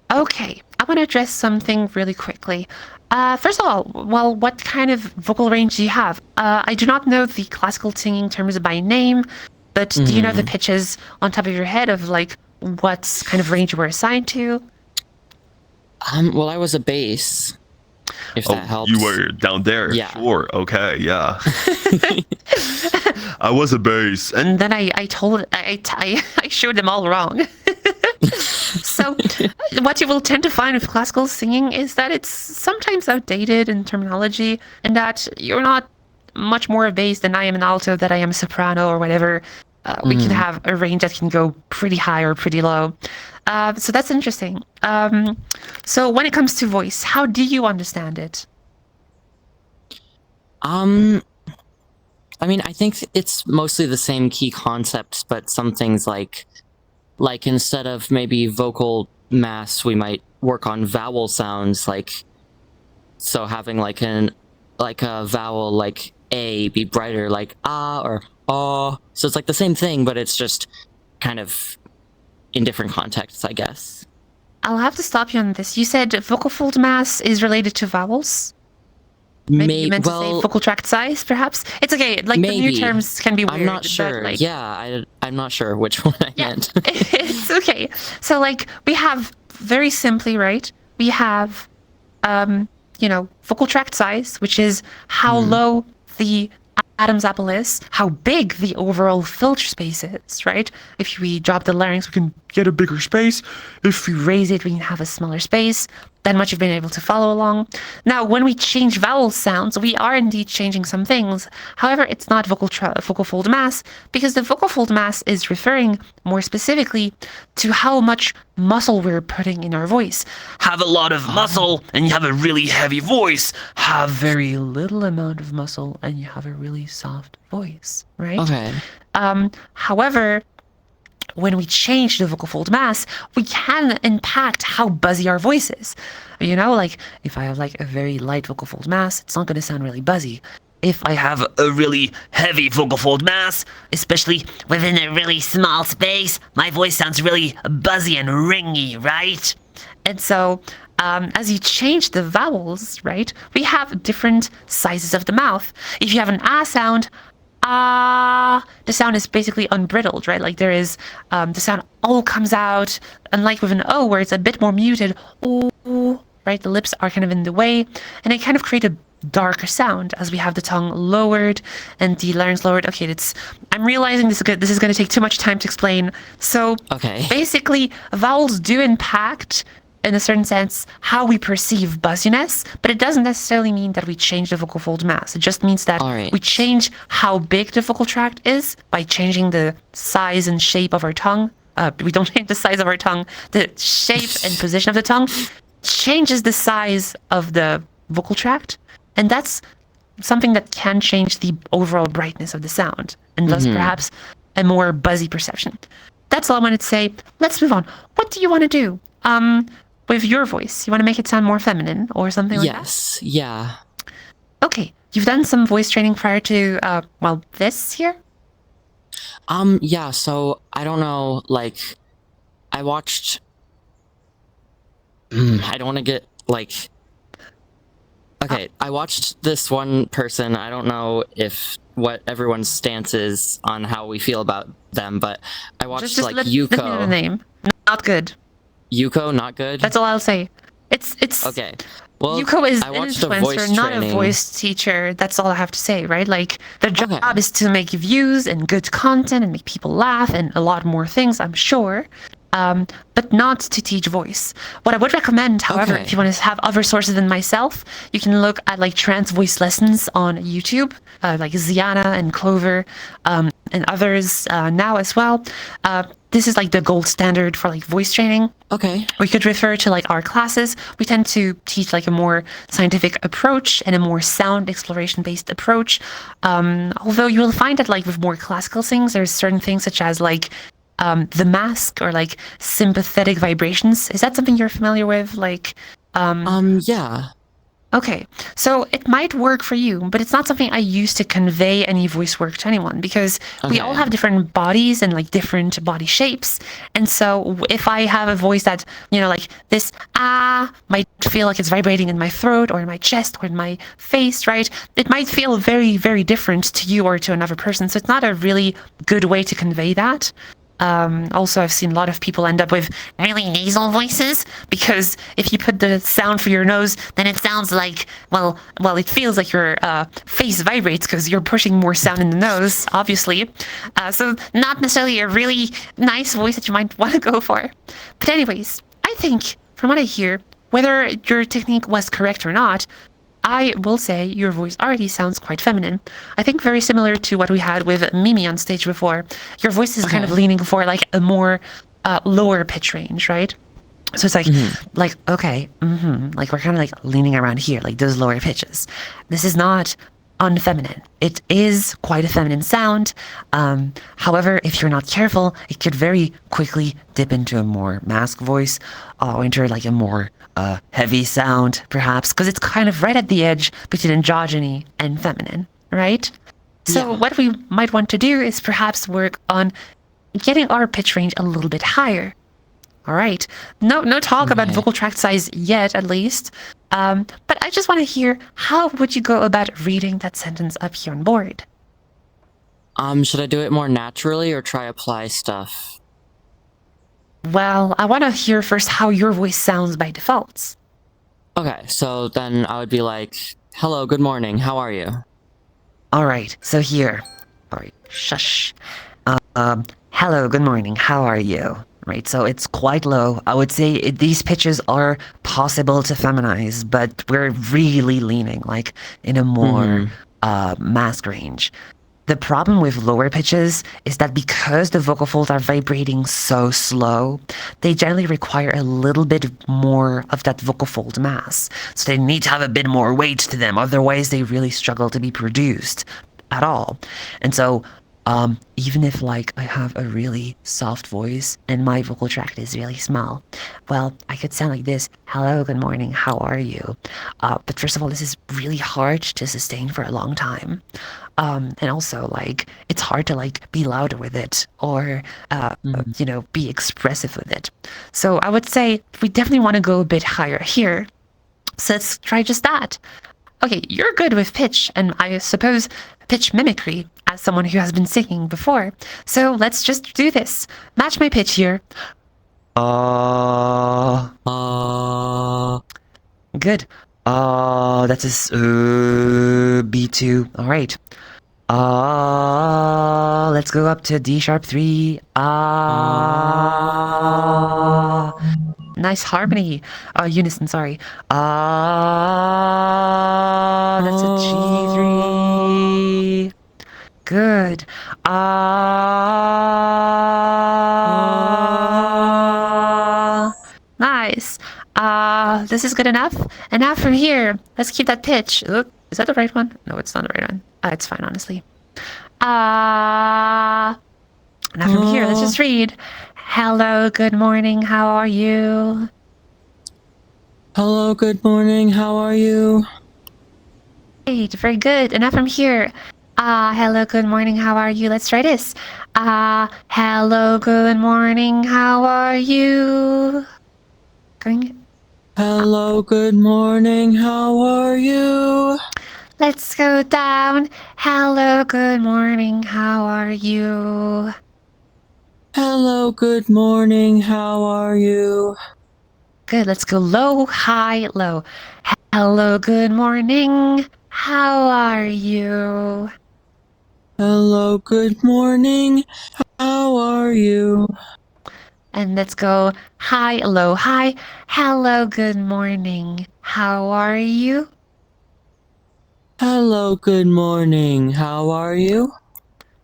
Okay, I want to address something really quickly. First of all, well, what kind of vocal range do you have? I do not know the classical singing terms by name, but do you know the pitches on top of your head of what kind of range you were assigned to? Well, I was a bass, if that helps. You were down there? Yeah. Sure, okay, yeah. I was a bass. And then I showed them all wrong. So what you will tend to find with classical singing is that it's sometimes outdated in terminology, and that you're not much more a bass than I am an alto, that I am a soprano or whatever. We can have a range that can go pretty high or pretty low. So that's interesting. So when it comes to voice, how do you understand it? I mean, I think it's mostly the same key concepts, but some things like instead of maybe vocal mass, we might work on vowel sounds, so having a vowel like A be brighter, like ah or oh. So it's the same thing, but it's just kind of in different contexts, I guess. I'll have to stop you on this. You said vocal fold mass is related to vowels? Maybe you meant to say vocal tract size, perhaps? It's okay. The new terms can be weird. I'm not sure. But, I'm not sure which one I meant. It's okay. So, we have, very simply, right? We have, vocal tract size, which is how low the Adam's apple is, how big the overall filter space is, right? If we drop the larynx, we can get a bigger space. If we raise it, we can have a smaller space. That much you've been able to follow along. Now, when we change vowel sounds, we are indeed changing some things. However, it's not vocal fold mass, because the vocal fold mass is referring more specifically to how much muscle we're putting in our voice. Have a lot of muscle and you have a really heavy voice. Have very little amount of muscle and you have a really soft voice, right? Okay. However, when we change the vocal fold mass, we can impact how buzzy our voice is. If I have a very light vocal fold mass, it's not going to sound really buzzy. If I have a really heavy vocal fold mass, especially within a really small space, my voice sounds really buzzy and ringy, right? And so as you change the vowels, right, we have different sizes of the mouth. If you have an ah sound, the sound is basically unbridled, right? Like there is, the sound all comes out, unlike with an O where it's a bit more muted, ooh, right? The lips are kind of in the way, and they kind of create a darker sound as we have the tongue lowered and the larynx lowered. Okay, I'm realizing this is going to take too much time to explain. So basically, vowels do impact, in a certain sense, how we perceive buzziness, but it doesn't necessarily mean that we change the vocal fold mass. It just means that we change how big the vocal tract is by changing the size and shape of our tongue. We don't change the size of our tongue. The shape and position of the tongue changes the size of the vocal tract, and that's something that can change the overall brightness of the sound, and thus perhaps a more buzzy perception. That's all I wanted to say. Let's move on. What do you want to do? With your voice, you want to make it sound more feminine or something like that? Yes, yeah. Okay, you've done some voice training prior to, this here? Yeah, so, I don't know, like, I watched... I don't want to get, like... Okay, I watched this one person, I don't know what everyone's stance is on how we feel about them, but I watched, just like, let Yuko. me know the name. Not good. Yuko, not good? That's all I'll say. It's okay. Well, Yuko is I an watched a influencer, voice not training. a voice teacher. That's all I have to say, right? Like, their job is to make views and good content and make people laugh and a lot more things, I'm sure. But not to teach voice. What I would recommend, however, if you want to have other sources than myself, you can look at like trans voice lessons on YouTube, like Ziana and Clover, and others now as well. This is like the gold standard for like voice training. Okay. We could refer to like our classes. We tend to teach like a more scientific approach and a more sound exploration based approach. Although you will find that like with more classical things, there's certain things such as like the masc or like sympathetic vibrations. Is that something you're familiar with? Like, yeah. Okay, so it might work for you, but it's not something I use to convey any voice work to anyone because we all have different bodies and like different body shapes. And so if I have a voice that, you know, like this might feel like it's vibrating in my throat or in my chest or in my face, right? It might feel very, very different to you or to another person. So it's not a really good way to convey that. Also, I've seen a lot of people end up with really nasal voices because if you put the sound for your nose, then it sounds like, well, it feels like your face vibrates because you're pushing more sound in the nose, obviously. So not necessarily a really nice voice that you might want to go for. But anyways, I think, from what I hear, whether your technique was correct or not, I will say your voice already sounds quite feminine. I think very similar to what we had with Mimi on stage before. Your voice is kind of leaning for like a more lower pitch range, right? So it's like, like we're kind of like leaning around here, like those lower pitches. This is not unfeminine. It is quite a feminine sound. However, if you're not careful, it could very quickly dip into a more masc voice or enter like a more heavy sound, perhaps, because it's kind of right at the edge between androgyny and feminine, right? So what we might want to do is perhaps work on getting our pitch range a little bit higher. All right. No talk about vocal tract size yet, at least. But I just want to hear, how would you go about reading that sentence up here on board? Should I do it more naturally or try apply stuff? Well, I want to hear first how your voice sounds by default. Okay, so then I would be like, hello, good morning, how are you? All right, so here. All right, shush. Hello, good morning, how are you? Right, so it's quite low. I would say these pitches are possible to feminize, but we're really leaning like in a more masc range. The problem with lower pitches is that because the vocal folds are vibrating so slow, they generally require a little bit more of that vocal fold mass. So they need to have a bit more weight to them, otherwise they really struggle to be produced at all. And so Even if like I have a really soft voice and my vocal tract is really small, well, I could sound like this. Hello, good morning, how are you? But first of all, this is really hard to sustain for a long time. And also like it's hard to like be louder with it or you know, be expressive with it. So I would say we definitely want to go a bit higher here. So let's try just that. Okay, you're good with pitch, and I suppose pitch mimicry as someone who has been singing before. So let's just do this. Match my pitch here. Good. That's a B2. All right. Let's go up to D sharp 3. Nice harmony. Unison, sorry. That's a G3. Good. Nice. This is good enough. And now from here, let's keep that pitch. Look, is that the right one? No, it's not the right one. It's fine, honestly. Now from here, let's just read. Hello, good morning, how are you? Hello, good morning, how are you? Great, very good. And now from here, hello, good morning, how are you? Let's try this. Hello, good morning, how are you? Going. Hello, good morning, how are you? Let's go down. Hello, good morning, how are you? Hello, good morning, how are you? Good, let's go low, high, low. Hello, good morning, how are you? Hello, good morning, how are you? And let's go high, low, high. Hello, good morning, how are you? Hello, good morning, how are you?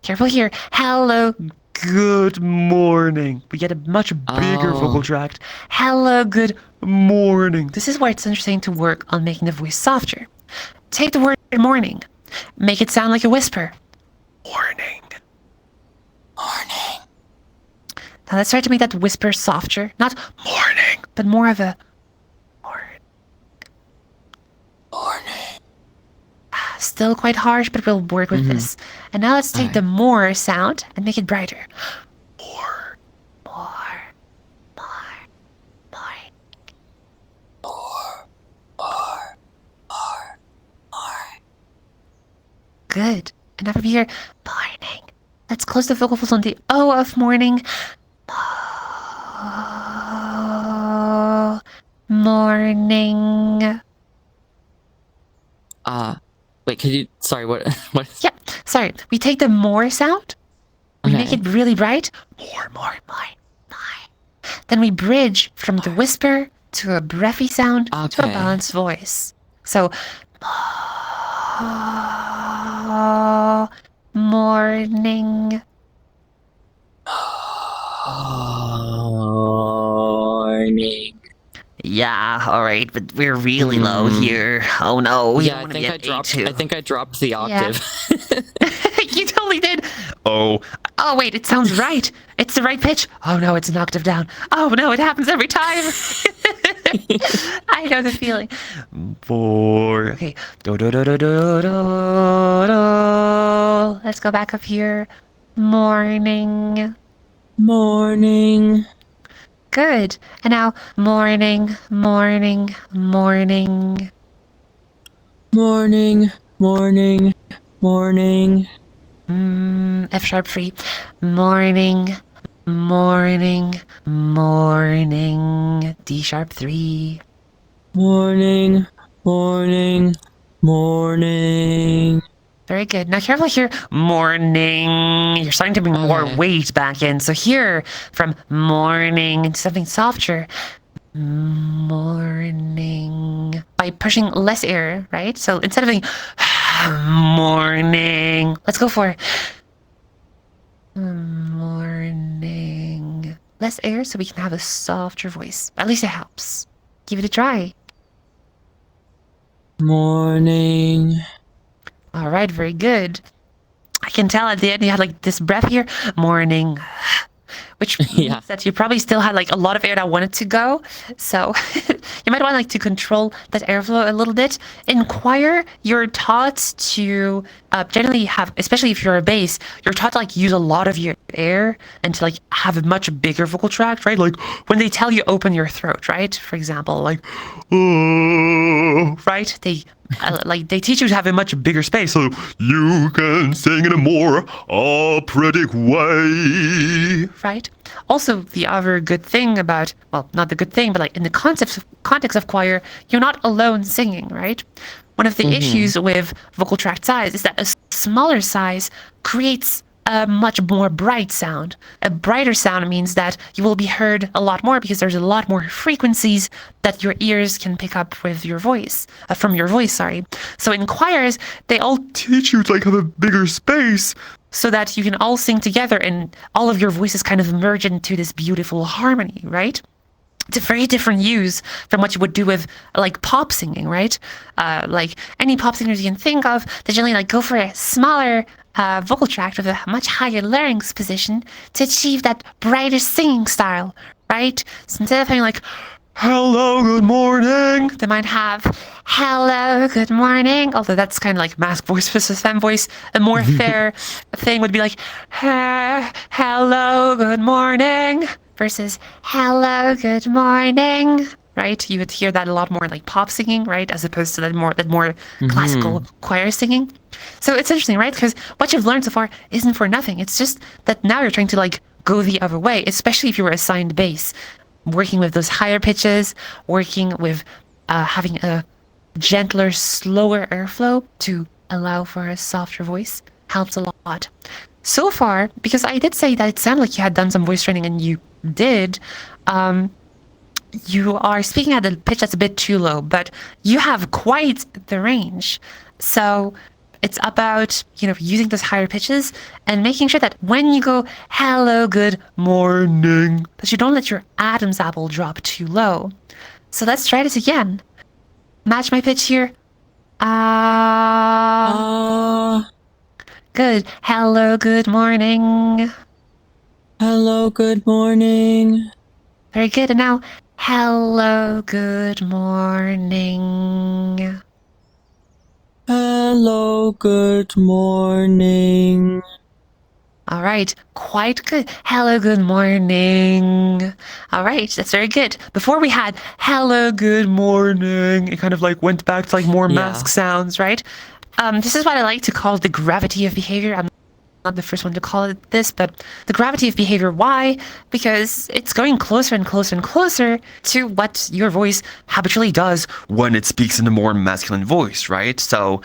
Careful here. Hello, good morning. We get a much bigger vocal tract. Hello, good morning. This is why it's interesting to work on making the voice softer. Take the word morning. Make it sound like a whisper. Morning. Morning. Now let's try to make that whisper softer. Not morning, but more of a morning. Still quite harsh, but we'll work with this. And now let's take the more sound and make it brighter. More. Good. And now from here, morning. Let's close the vocal folds on the O of morning. Morning. Wait, could you, sorry, what? Yeah, sorry. We take the more sound. We make it really bright. More. Then we bridge from the whisper to a breathy sound to a balanced voice. So, morning. Morning. Yeah, alright, but we're really low here. Oh no, we Yeah, don't I wanna think get I dropped. A2. I think I dropped the octave. You totally did. Oh, wait, it sounds right. It's the right pitch. Oh no, it's an octave down. Oh no, it happens every time. I know the feeling. 4. Okay. Do. Let's go back up here. Morning. Morning. Good. And now morning. Morning. F sharp free. Morning. D sharp 3. Morning. Very good. Now careful here. Morning. You're starting to bring more weight back in. So here, from morning into something softer. Morning. By pushing less air, right? So instead of being morning, let's go for morning. Less air so we can have a softer voice. At least it helps. Give it a try. Morning. All right, very good. I can tell at the end you had like this breath here, morning, which means that you probably still had like a lot of air that wanted to go. So you might want like to control that airflow a little bit. In choir, you're taught to generally have, especially if you're a bass, you're taught to like use a lot of your air and to like have a much bigger vocal tract, right? Like when they tell you open your throat, right? For example, like, right? They teach you to have a much bigger space so you can sing in a more operatic way, right? Also, the other good thing about, well, not the good thing, but like in the context of choir, you're not alone singing, right? One of the issues with vocal tract size is that a smaller size creates a much more bright sound. A brighter sound means that you will be heard a lot more because there's a lot more frequencies that your ears can pick up with your voice, from your voice, sorry. So in choirs, they all teach you to like have a bigger space so that you can all sing together and all of your voices kind of merge into this beautiful harmony, right? It's a very different use from what you would do with like pop singing, right? Like any pop singers you can think of, they generally like go for a smaller vocal tract with a much higher larynx position to achieve that brighter singing style, right? So instead of having like, hello, good morning, they might have, hello, good morning, although that's kind of like masc voice versus femme voice. A more fair thing would be like, hello, good morning, versus hello, good morning, right? You would hear that a lot more like pop singing, right? As opposed to that more classical choir singing. So it's interesting, right? Because what you've learned so far isn't for nothing. It's just that now you're trying to like go the other way, especially if you were assigned bass. Working with those higher pitches, working with having a gentler, slower airflow to allow for a softer voice helps a lot. So far, because I did say that it sounded like you had done some voice training and you did, you are speaking at a pitch that's a bit too low, but you have quite the range. So it's about, using those higher pitches and making sure that when you go, hello, good morning, that you don't let your Adam's apple drop too low. So let's try this again. Match my pitch here. Good. Hello, good morning. Hello, good morning. Very good. And now, hello, good morning. Hello, good morning. All right, quite good. Hello, good morning. All right, that's very good. Before we had hello, good morning, it kind of like went back to like more masc sounds, right? This is what I like to call the gravity of behavior. I'm not the first one to call it this, but the gravity of behavior. Why? Because it's going closer and closer and closer to what your voice habitually does when it speaks in a more masculine voice, right? So,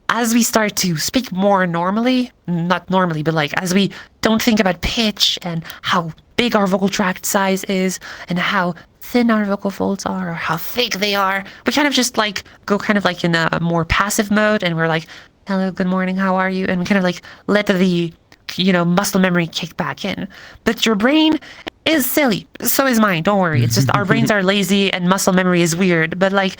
as we start to speak more normally, not normally, but like as we don't think about pitch and how big our vocal tract size is and how thin our vocal folds are or how thick they are, we kind of just like go kind of like in a more passive mode and we're like, hello, good morning, how are you? And we kind of like let the, muscle memory kick back in. But your brain is silly. So is mine. Don't worry. It's just our brains are lazy and muscle memory is weird. But like,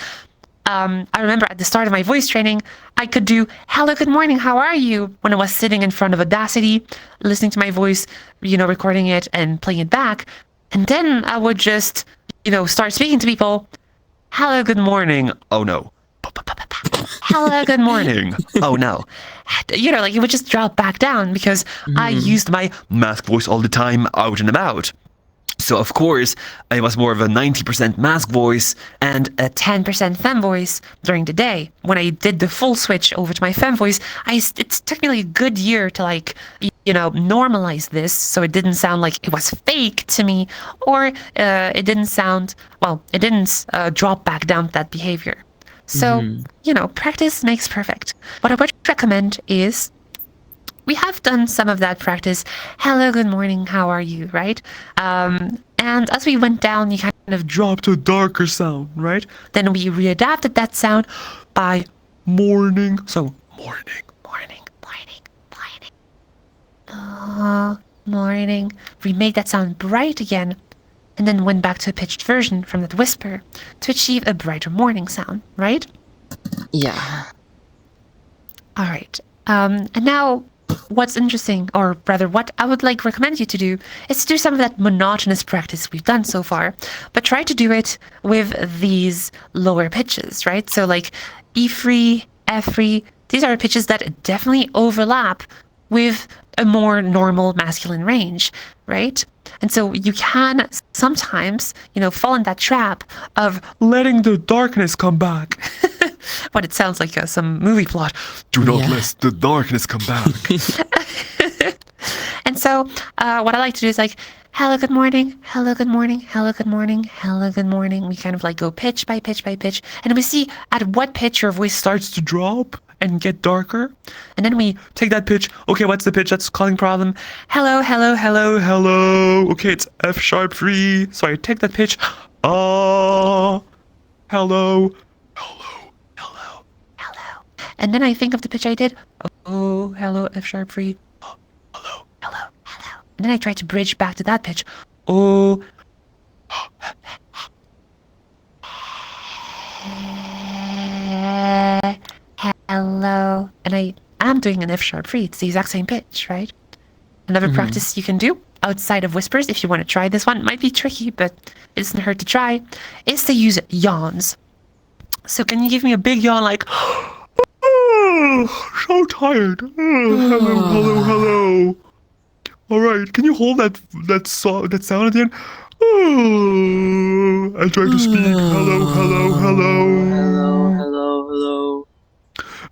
I remember at the start of my voice training, I could do, hello, good morning, how are you? When I was sitting in front of Audacity, listening to my voice, recording it and playing it back. And then I would just, start speaking to people. Hello, good morning. Oh, no. Hello, good morning. Oh, no. It would just drop back down because I used my masc voice all the time out and about. So, of course, I was more of a 90% masc voice and a 10% femme voice during the day. When I did the full switch over to my femme voice, it took me like a good year to normalize this so it didn't sound like it was fake to me or it didn't drop back down to that behavior. So, practice makes perfect. What I would recommend is we have done some of that practice. Hello, good morning, how are you, right? And as we went down, you kind of dropped a darker sound, right? Then we readapted that sound by morning. So, morning. Morning. We made that sound bright again, and then went back to a pitched version from that whisper to achieve a brighter morning sound, right? Yeah. All right. And now what's interesting, or rather what I would recommend you to do, is to do some of that monotonous practice we've done so far, but try to do it with these lower pitches, right? So like E free, F free, these are pitches that definitely overlap with a more normal masculine range, right? And so you can sometimes, fall in that trap of letting the darkness come back. What it sounds like some movie plot. Do not let the darkness come back. And so what I like to do is hello, good morning, hello, good morning, hello, good morning, hello, good morning. We kind of go pitch by pitch by pitch. And we see at what pitch your voice starts to drop and get darker. And then we take that pitch. Okay, what's the pitch that's causing problem? Hello, hello, hello, hello. Okay, it's F sharp 3. So I take that pitch. Hello, hello, hello, hello. And then I think of the pitch I did. Oh, hello, F sharp 3. Oh, hello, hello, hello. And then I try to bridge back to that pitch. Oh, hello. And I am doing an F sharp 3. It's the exact same pitch, right? Another practice you can do outside of whispers, if you want to try this one, it might be tricky, but it doesn't hurt to try, is to use yawns. So can you give me a big yawn oh, so tired. Oh, hello, hello. All right, can you hold that sound at the end? Oh, I try to speak. Hello, hello, hello. Hello, hello, hello.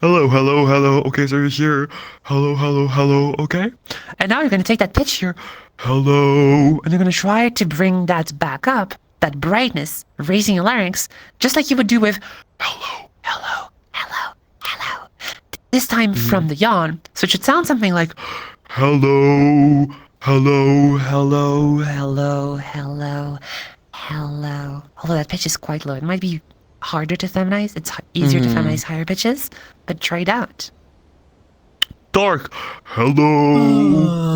Hello, hello, hello. Okay, so you're here. Hello, hello, hello. Okay. And now you're going to take that pitch here. Hello. And you're going to try to bring that back up, that brightness, raising your larynx, just like you would do with hello, hello, hello, hello. This time from the yawn. So it should sound something like hello, hello, hello, hello, hello, hello. Although that pitch is quite low. It might be harder to feminize. It's easier to feminize higher pitches, but try it out. Dark. Hello.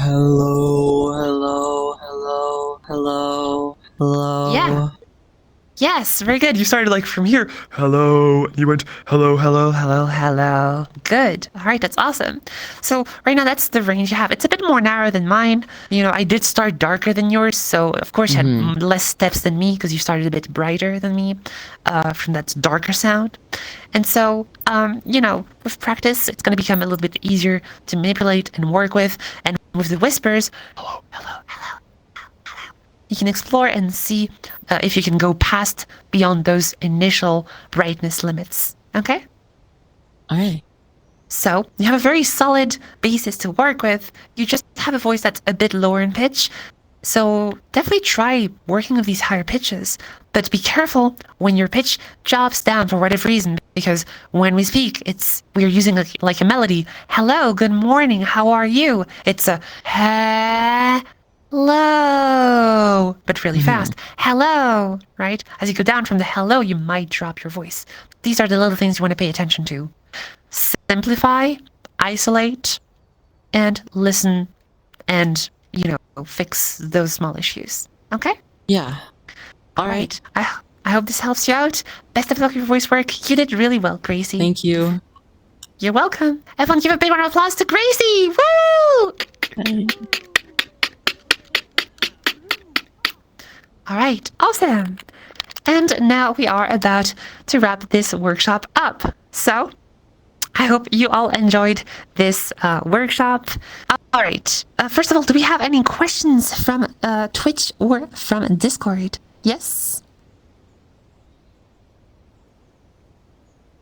Hello, hello, hello, hello, hello. Yeah. Yes, very good. You started from here. Hello. You went hello, hello, hello, hello. Good. All right, that's awesome. So right now that's the range you have. It's a bit more narrow than mine. I did start darker than yours, so of course you had less steps than me because you started a bit brighter than me from that darker sound. And so, with practice, it's going to become a little bit easier to manipulate and work with. And with the whispers, hello, hello, hello. You can explore and see if you can go beyond those initial brightness limits. Okay? All right. So you have a very solid basis to work with. You just have a voice that's a bit lower in pitch. So definitely try working with these higher pitches. But be careful when your pitch drops down for whatever reason, because when we speak, we're using like a melody. Hello, good morning, how are you? It's a hello, but really fast. Hello, right? As you go down from the hello, you might drop your voice. These are the little things you want to pay attention to. Simplify, isolate, and listen, and, fix those small issues. Okay? Yeah. All right. I hope this helps you out. Best of luck with your voice work. You did really well, Gracie. Thank you. You're welcome. Everyone give a big round of applause to Gracie. Woo! All right, awesome. And now we are about to wrap this workshop up. So I hope you all enjoyed this workshop. All right, first of all, do we have any questions from Twitch or from Discord? Yes?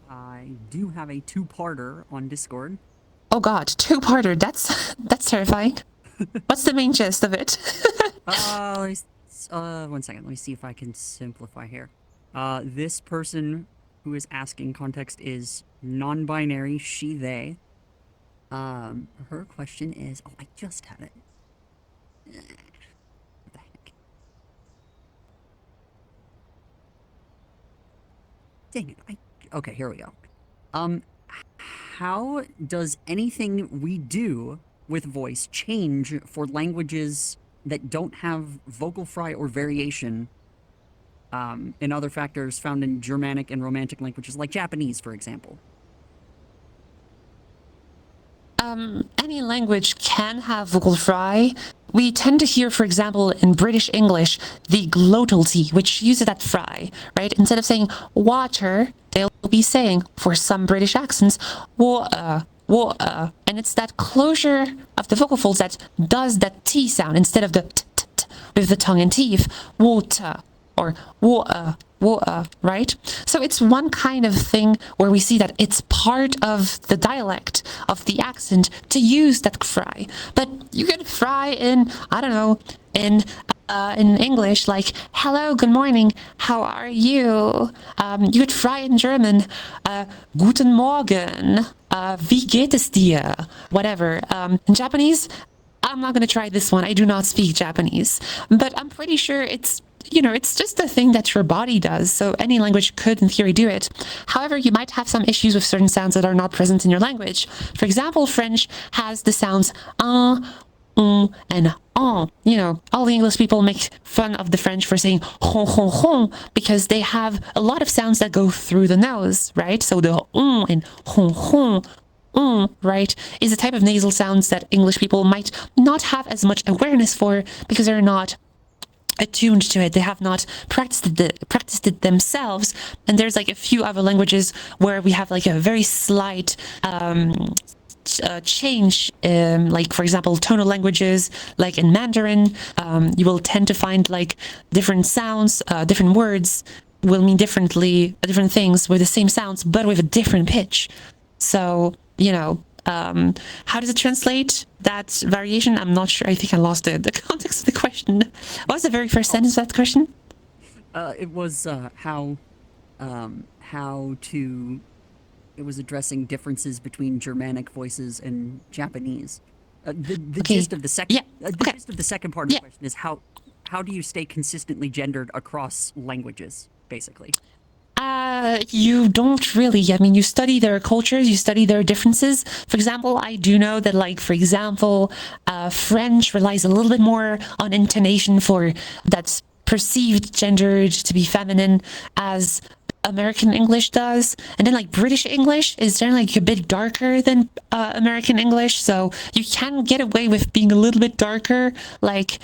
I do have a two-parter on Discord. Oh God, two-parter, that's terrifying. What's the main gist of it? One second. Let me see if I can simplify here. This person who is asking context is non-binary, she, they. Her question is... Oh, I just had it. What the heck? Dang it. Okay, here we go. How does anything we do with voice change for languages that don't have vocal fry or variation in other factors found in Germanic and Romantic languages, like Japanese, for example? any language can have vocal fry. We tend to hear, for example, in British English, the glottal T, which uses that fry, right? Instead of saying water, they'll be saying, for some British accents, water, water. And it's that closure of the vocal folds that does that T sound instead of the t with the tongue and teeth. Water or water, water, right? So it's one kind of thing where we see that it's part of the dialect of the accent to use that fry. But you can fry in, I don't know, in English, like, hello, good morning, how are you? You could fry in German, guten Morgen, wie geht es dir? Whatever. In Japanese, I'm not going to try this one. I do not speak Japanese, but I'm pretty sure it's just a thing that your body does. So any language could, in theory, do it. However, you might have some issues with certain sounds that are not present in your language. For example, French has the sounds and on. All the English people make fun of the French for saying hon, hon, hon, because they have a lot of sounds that go through the nose, right? So the and hon, hon, right, is a type of nasal sounds that English people might not have as much awareness for because they're not attuned to it. They have not practiced it themselves. And there's like a few other languages where we have like a very slight change, like for example tonal languages, like in Mandarin, you will tend to find like different sounds, different words will mean different things with the same sounds but with a different pitch. So how does it translate that variation? I'm not sure. I think I lost the context of the question. What was the very first sentence of that question? It was how to. It was addressing differences between Germanic voices and Japanese. The gist of the second. Gist of the second part of the question is how do you stay consistently gendered across languages, basically? You don't really. I mean, you study their cultures, you study their differences. For example, I do know that, like, for example, French relies a little bit more on intonation for that's perceived gendered to be feminine as American English does. And then like British English is generally like a bit darker than American English, so you can get away with being a little bit darker, like,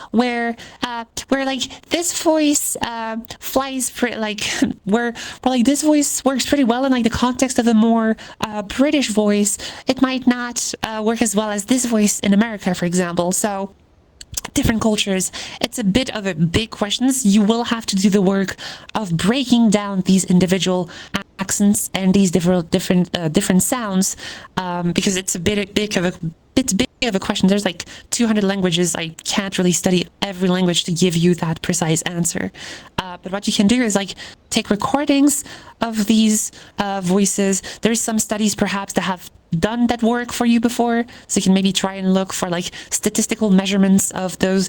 where like this voice flies pretty, like where like this voice works pretty well in like the context of a more British voice, it might not work as well as this voice in America, for example. So different cultures, it's a bit of a big questions. You will have to do the work of breaking down these individual accents and these different sounds, because it's a bit big of a question. There's like 200 languages. I can't really study every language to give you that precise answer. But what you can do is like take recordings of these voices. There's some studies perhaps that have done that work for you before, so you can maybe try and look for like statistical measurements of those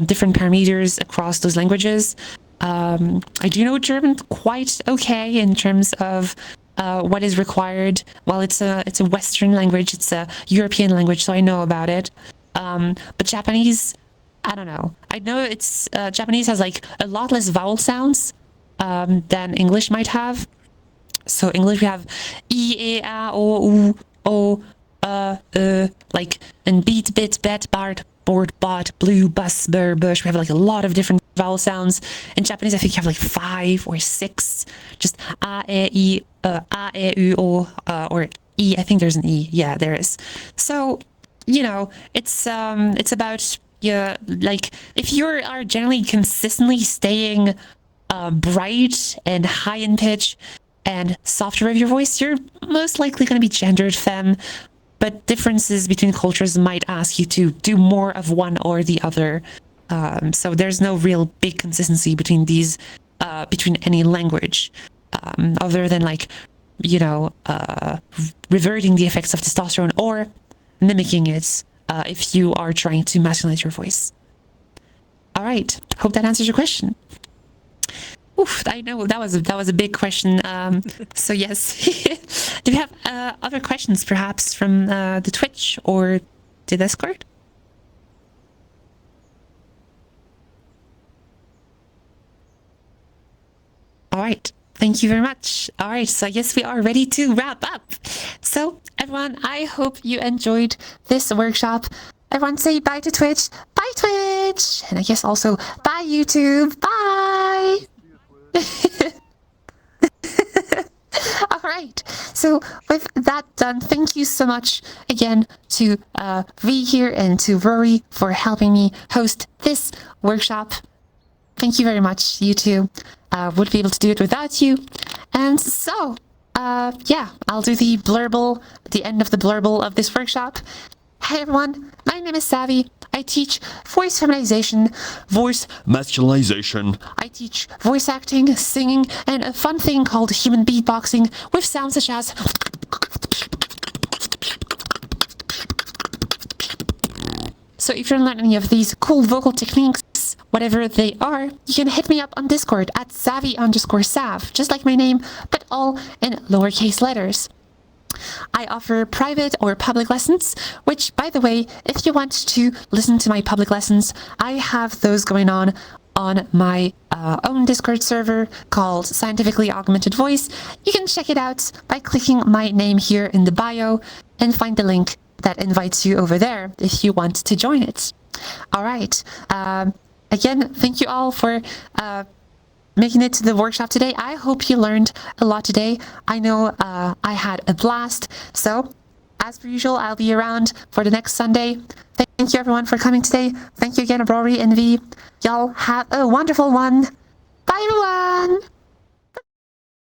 different parameters across those languages. I do know German quite okay in terms of what is required. Well, it's a Western language, it's a European language, so I know about it. But Japanese, I don't know. I know it's Japanese has like a lot less vowel sounds than English might have. So English we have I, E, A, O, U, O, like and beat, bit, bet, bart, board, bot, blue, bus, bur, bush. We have like a lot of different vowel sounds. In Japanese, I think you have like 5 or 6. Just A, E, U, O, or E. I think there's an E. Yeah, there is. So, it's about, like, if you are generally consistently staying bright and high in pitch and softer of your voice, you're most likely going to be gendered femme, but differences between cultures might ask you to do more of one or the other. So there's no real big consistency between these, between any language, other than like, reverting the effects of testosterone or mimicking it if you are trying to masculinize your voice. All right, hope that answers your question. Oof, I know that was a big question. So yes, do we have other questions perhaps from the Twitch or the Discord? All right, Thank you very much. All right, so I guess we are ready to wrap up. So, everyone, I hope you enjoyed this workshop. Everyone say bye to Twitch. Bye, Twitch. And I guess also bye, YouTube. Bye. All right. So with that done, thank you so much again to V here and to Rory for helping me host this workshop. Thank you very much. You two would be able to do it without you. And so, yeah, I'll do the blurble, the end of the blurble of this workshop. Hi everyone, my name is Savvy. I teach voice feminization, voice masculinization. I teach voice acting, singing, and a fun thing called human beatboxing with sounds such as... So if you're learning any of these cool vocal techniques, whatever they are, you can hit me up on Discord at savvy_sav, just like my name, but all in lowercase letters. I offer private or public lessons, which, by the way, if you want to listen to my public lessons, I have those going on my own Discord server called Scientifically Augmented Voice. You can check it out by clicking my name here in the bio and find the link that invites you over there if you want to join it. All right. Again, thank you all for making it to the workshop today. I hope you learned a lot today. I know I had a blast. So, as per usual, I'll be around for the next Sunday. Thank you everyone for coming today. Thank you again, Rory and V. Y'all have a wonderful one. Bye everyone!